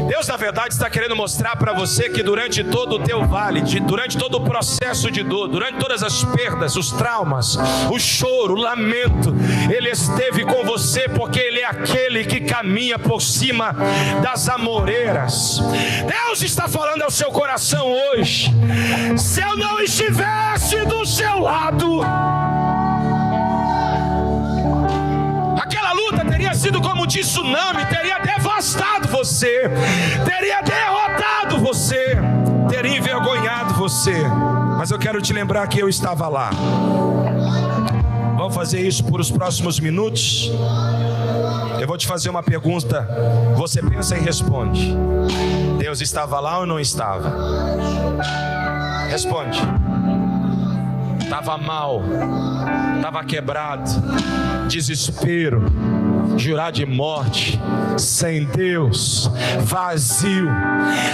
Deus na verdade está querendo mostrar para você que durante todo o teu vale, durante todo o processo de dor, durante todas as perdas, os traumas, o choro, o lamento, Ele esteve com você, porque Ele é aquele que caminha por cima das amoreiras. Deus está falando ao seu coração hoje: se eu não estivesse do seu lado, aquela luta teria sido como um tsunami, teria devastado você, teria derrotado você, teria envergonhado você. Mas eu quero te lembrar que eu estava lá. Vamos fazer isso por os próximos minutos. Eu vou te fazer uma pergunta, você pensa e responde: Deus estava lá ou não estava? Responde. Estava mal, estava quebrado, desespero, jurar de morte, sem Deus, vazio,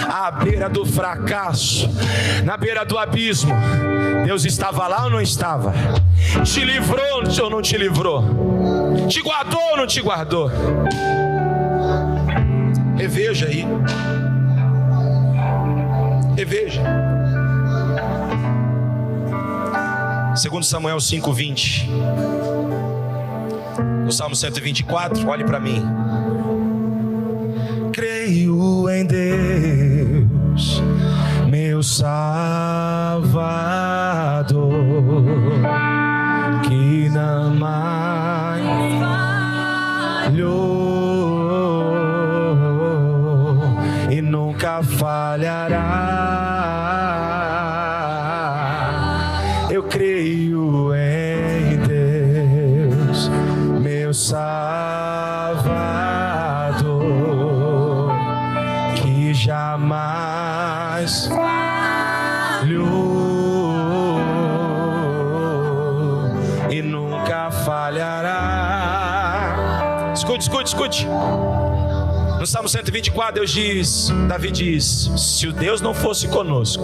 à beira do fracasso, na beira do abismo. Deus estava lá ou não estava? Te livrou ou não te livrou? Te guardou ou não te guardou? Reveja aí. Reveja. 2 Samuel 5:20. No Salmo 124, olhe para mim. Creio em Deus, meu Salvador, que não mais falhou e nunca falhará. Eu creio em Deus, meu Salvador, que jamais falhou e nunca falhará. Escute. No Salmo 124, Davi diz: se o Deus não fosse conosco,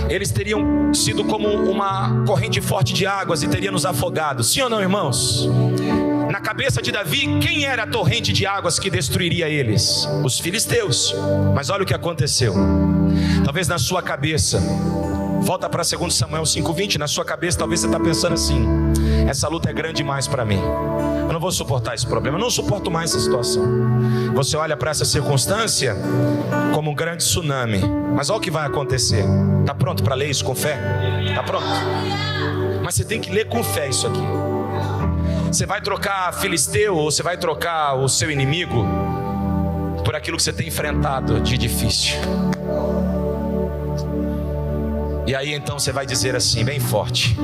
eles teriam sido como uma corrente forte de águas e teria nos afogado. Sim ou não, irmãos? Na cabeça de Davi, quem era a torrente de águas que destruiria eles? Os filisteus. Mas olha o que aconteceu. Talvez na sua cabeça, volta para 2 Samuel 5:20, na sua cabeça talvez você está pensando assim: essa luta é grande demais para mim, eu não vou suportar esse problema, eu não suporto mais essa situação. Você olha para essa circunstância como um grande tsunami, mas olha o que vai acontecer. Está pronto para ler isso com fé? Está pronto? Mas você tem que ler com fé isso aqui. Você vai trocar filisteu, ou você vai trocar o seu inimigo por aquilo que você tem enfrentado de difícil. E aí então você vai dizer assim, bem forte.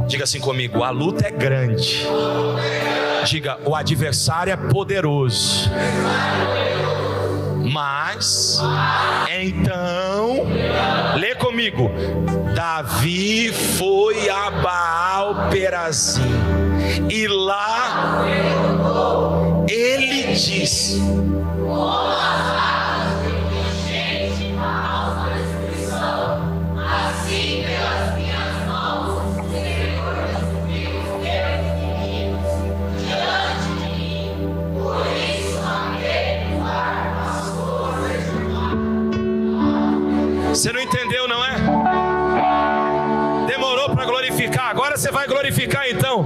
Diga assim comigo: a luta é grande. Diga: o adversário é poderoso. Mas então, lê comigo: Davi foi a Baal Perazim, e lá ele disse: você não entendeu, não é? Demorou para glorificar, agora você vai glorificar então.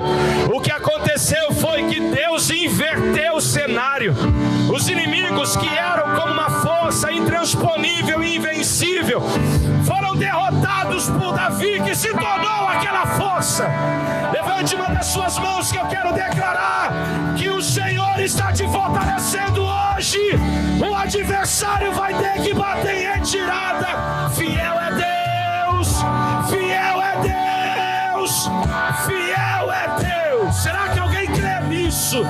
O que aconteceu foi que Deus inverteu o cenário. Os inimigos que eram como uma força intransponível e invencível foram derrotados por Davi, que se tornou aquela força. Levante uma das suas mãos que eu quero declarar que o Senhor está te fortalecendo hoje. O adversário vai ter que bater em retirada. Fiel é Deus, fiel é Deus, fiel é Deus. Será que alguém crê nisso?